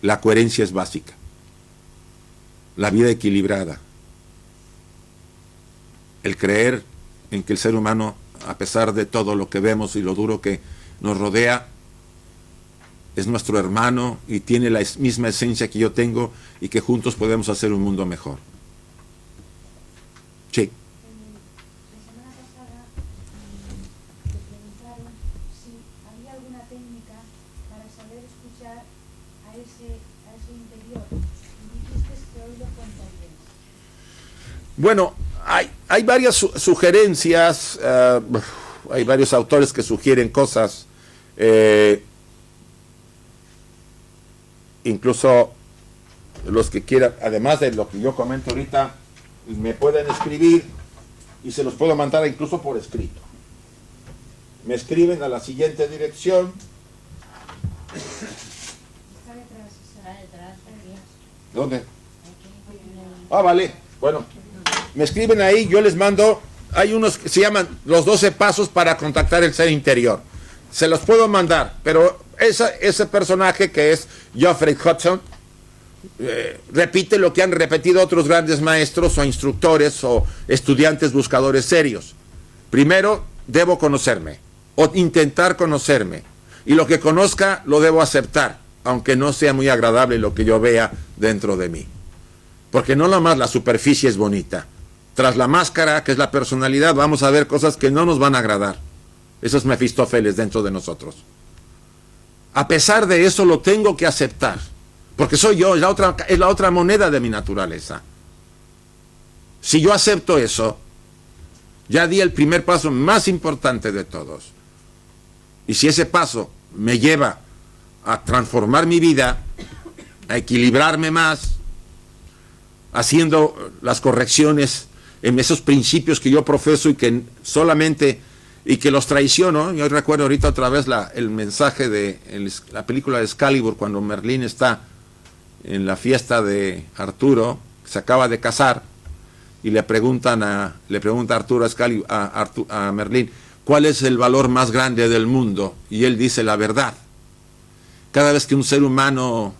La coherencia es básica. La vida equilibrada. El creer en que el ser humano, a pesar de todo lo que vemos y lo duro que nos rodea, es nuestro hermano y tiene la misma esencia que yo tengo y que juntos podemos hacer un mundo mejor. Sí. Bueno, hay varias sugerencias, hay varios autores que sugieren cosas, incluso los que quieran, además de lo que yo comento ahorita, me pueden escribir y se los puedo mandar incluso por escrito. Me escriben a la siguiente dirección, ¿Dónde? Ah, vale. Bueno, me escriben ahí, yo les mando. Hay unos que se llaman los 12 pasos para contactar el ser interior. Se los puedo mandar, pero ese personaje que es Geoffrey Hudson repite lo que han repetido otros grandes maestros o instructores o estudiantes buscadores serios. Primero, debo conocerme o intentar conocerme. Y lo que conozca lo debo aceptar, aunque no sea muy agradable lo que yo vea dentro de mí. Porque no nomás la superficie es bonita. Tras la máscara, que es la personalidad, vamos a ver cosas que no nos van a agradar. Esos Mefistófeles dentro de nosotros. A pesar de eso, lo tengo que aceptar. Porque soy yo, es la otra moneda de mi naturaleza. Si yo acepto eso, ya di el primer paso más importante de todos. Y si ese paso me lleva a transformar mi vida, a equilibrarme más, haciendo las correcciones en esos principios que yo profeso y que solamente, y que los traiciono. Yo recuerdo ahorita otra vez el mensaje de la película de Excalibur, cuando Merlín está en la fiesta de Arturo, se acaba de casar, y le pregunta Arturo a Merlín, ¿cuál es el valor más grande del mundo? Y él dice la verdad. Cada vez que un ser humano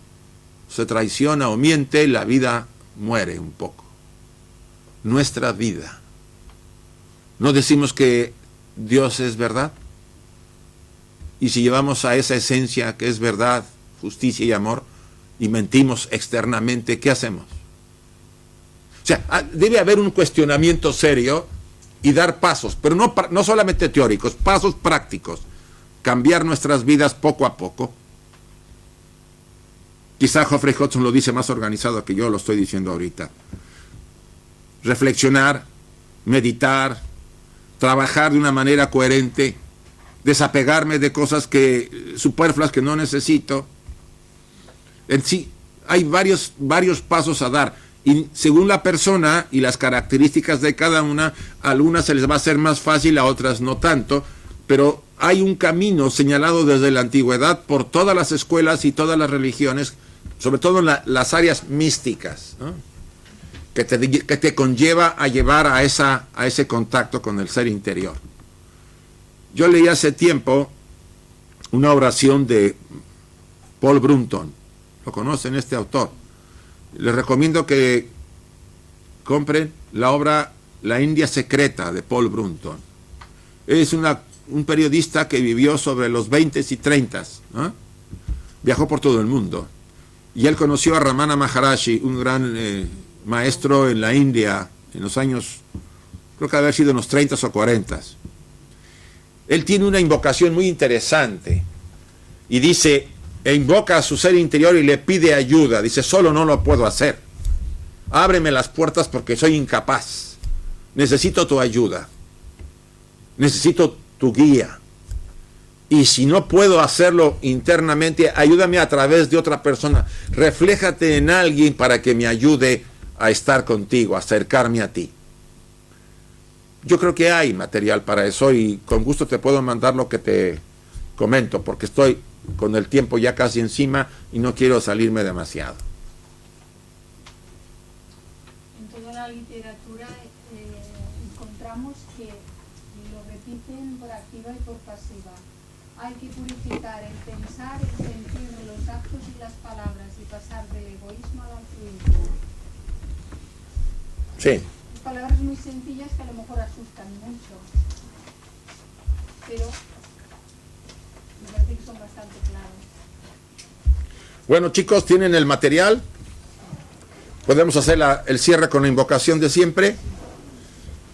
se traiciona o miente, la vida muere un poco. Nuestra vida. ¿No decimos que Dios es verdad? Y si llevamos a esa esencia que es verdad, justicia y amor, y mentimos externamente, ¿qué hacemos? O sea, debe haber un cuestionamiento serio y dar pasos, pero no solamente teóricos, pasos prácticos. Cambiar nuestras vidas poco a poco. Quizá Geoffrey Hudson lo dice más organizado que yo lo estoy diciendo ahorita. Reflexionar, meditar, trabajar de una manera coherente, desapegarme de cosas superfluas que no necesito. En sí, hay varios pasos a dar. Y según la persona y las características de cada una, a algunas se les va a hacer más fácil, a otras no tanto, pero hay un camino señalado desde la antigüedad por todas las escuelas y todas las religiones, sobre todo en las áreas místicas, ¿no? que te conlleva a llevar a ese contacto con el ser interior. Yo leí hace tiempo una oración de Paul Brunton. ¿Lo conocen este autor? Les recomiendo que compren la obra La India Secreta de Paul Brunton. Es un periodista que vivió sobre los 20s y 30s, ¿no? Viajó por todo el mundo. Y él conoció a Ramana Maharshi, un gran maestro en la India, en los años, creo que haber sido en los 30s o 40s. Él tiene una invocación muy interesante. Y dice, invoca a su ser interior y le pide ayuda. Dice, solo no lo puedo hacer. Ábreme las puertas porque soy incapaz. Necesito tu ayuda. Necesito tu guía. Y si no puedo hacerlo internamente, ayúdame a través de otra persona. Refléjate en alguien para que me ayude a estar contigo, a acercarme a ti. Yo creo que hay material para eso y con gusto te puedo mandar lo que te comento, porque estoy con el tiempo ya casi encima y no quiero salirme demasiado. En toda la literatura encontramos que lo repiten por activa y por pasiva. Hay que purificar el pensar, el sentir, los actos y las palabras y pasar del egoísmo al altruismo. Sí. Palabras muy sencillas que a lo mejor asustan mucho, pero me parece que son bastante claras. Bueno, chicos, ¿tienen el material? Podemos hacer el cierre con la invocación de siempre.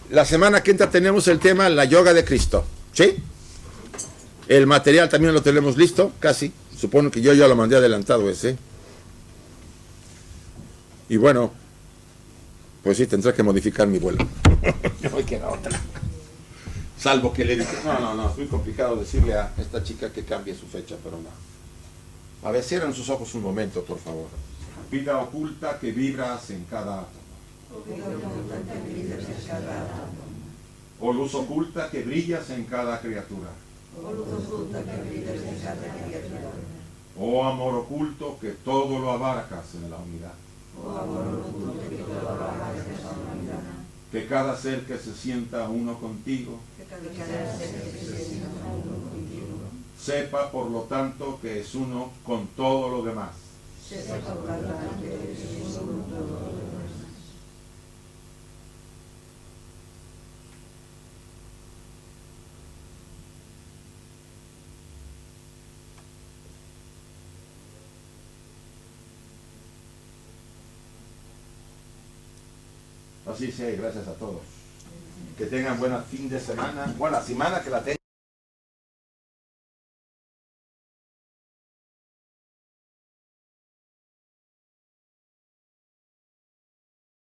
La semana que entra tenemos el tema la yoga de Cristo, ¿sí? El material también lo tenemos listo, casi. Supongo que yo ya lo mandé adelantado ese. Y bueno, pues sí, tendré que modificar mi vuelo. No me queda otra. Salvo que le dije, no, es muy complicado decirle a esta chica que cambie su fecha, pero no. A ver, cierren sus ojos un momento, por favor. Vida oculta que vibras en cada átomo. O luz oculta que brillas en cada criatura. Oh amor oculto que todo lo abarcas en la unidad. Que cada ser que se sienta uno contigo sepa por lo tanto que es uno con todo lo demás. Así sea, y gracias a todos. Que tengan buen fin de semana, buena semana, que la tengan.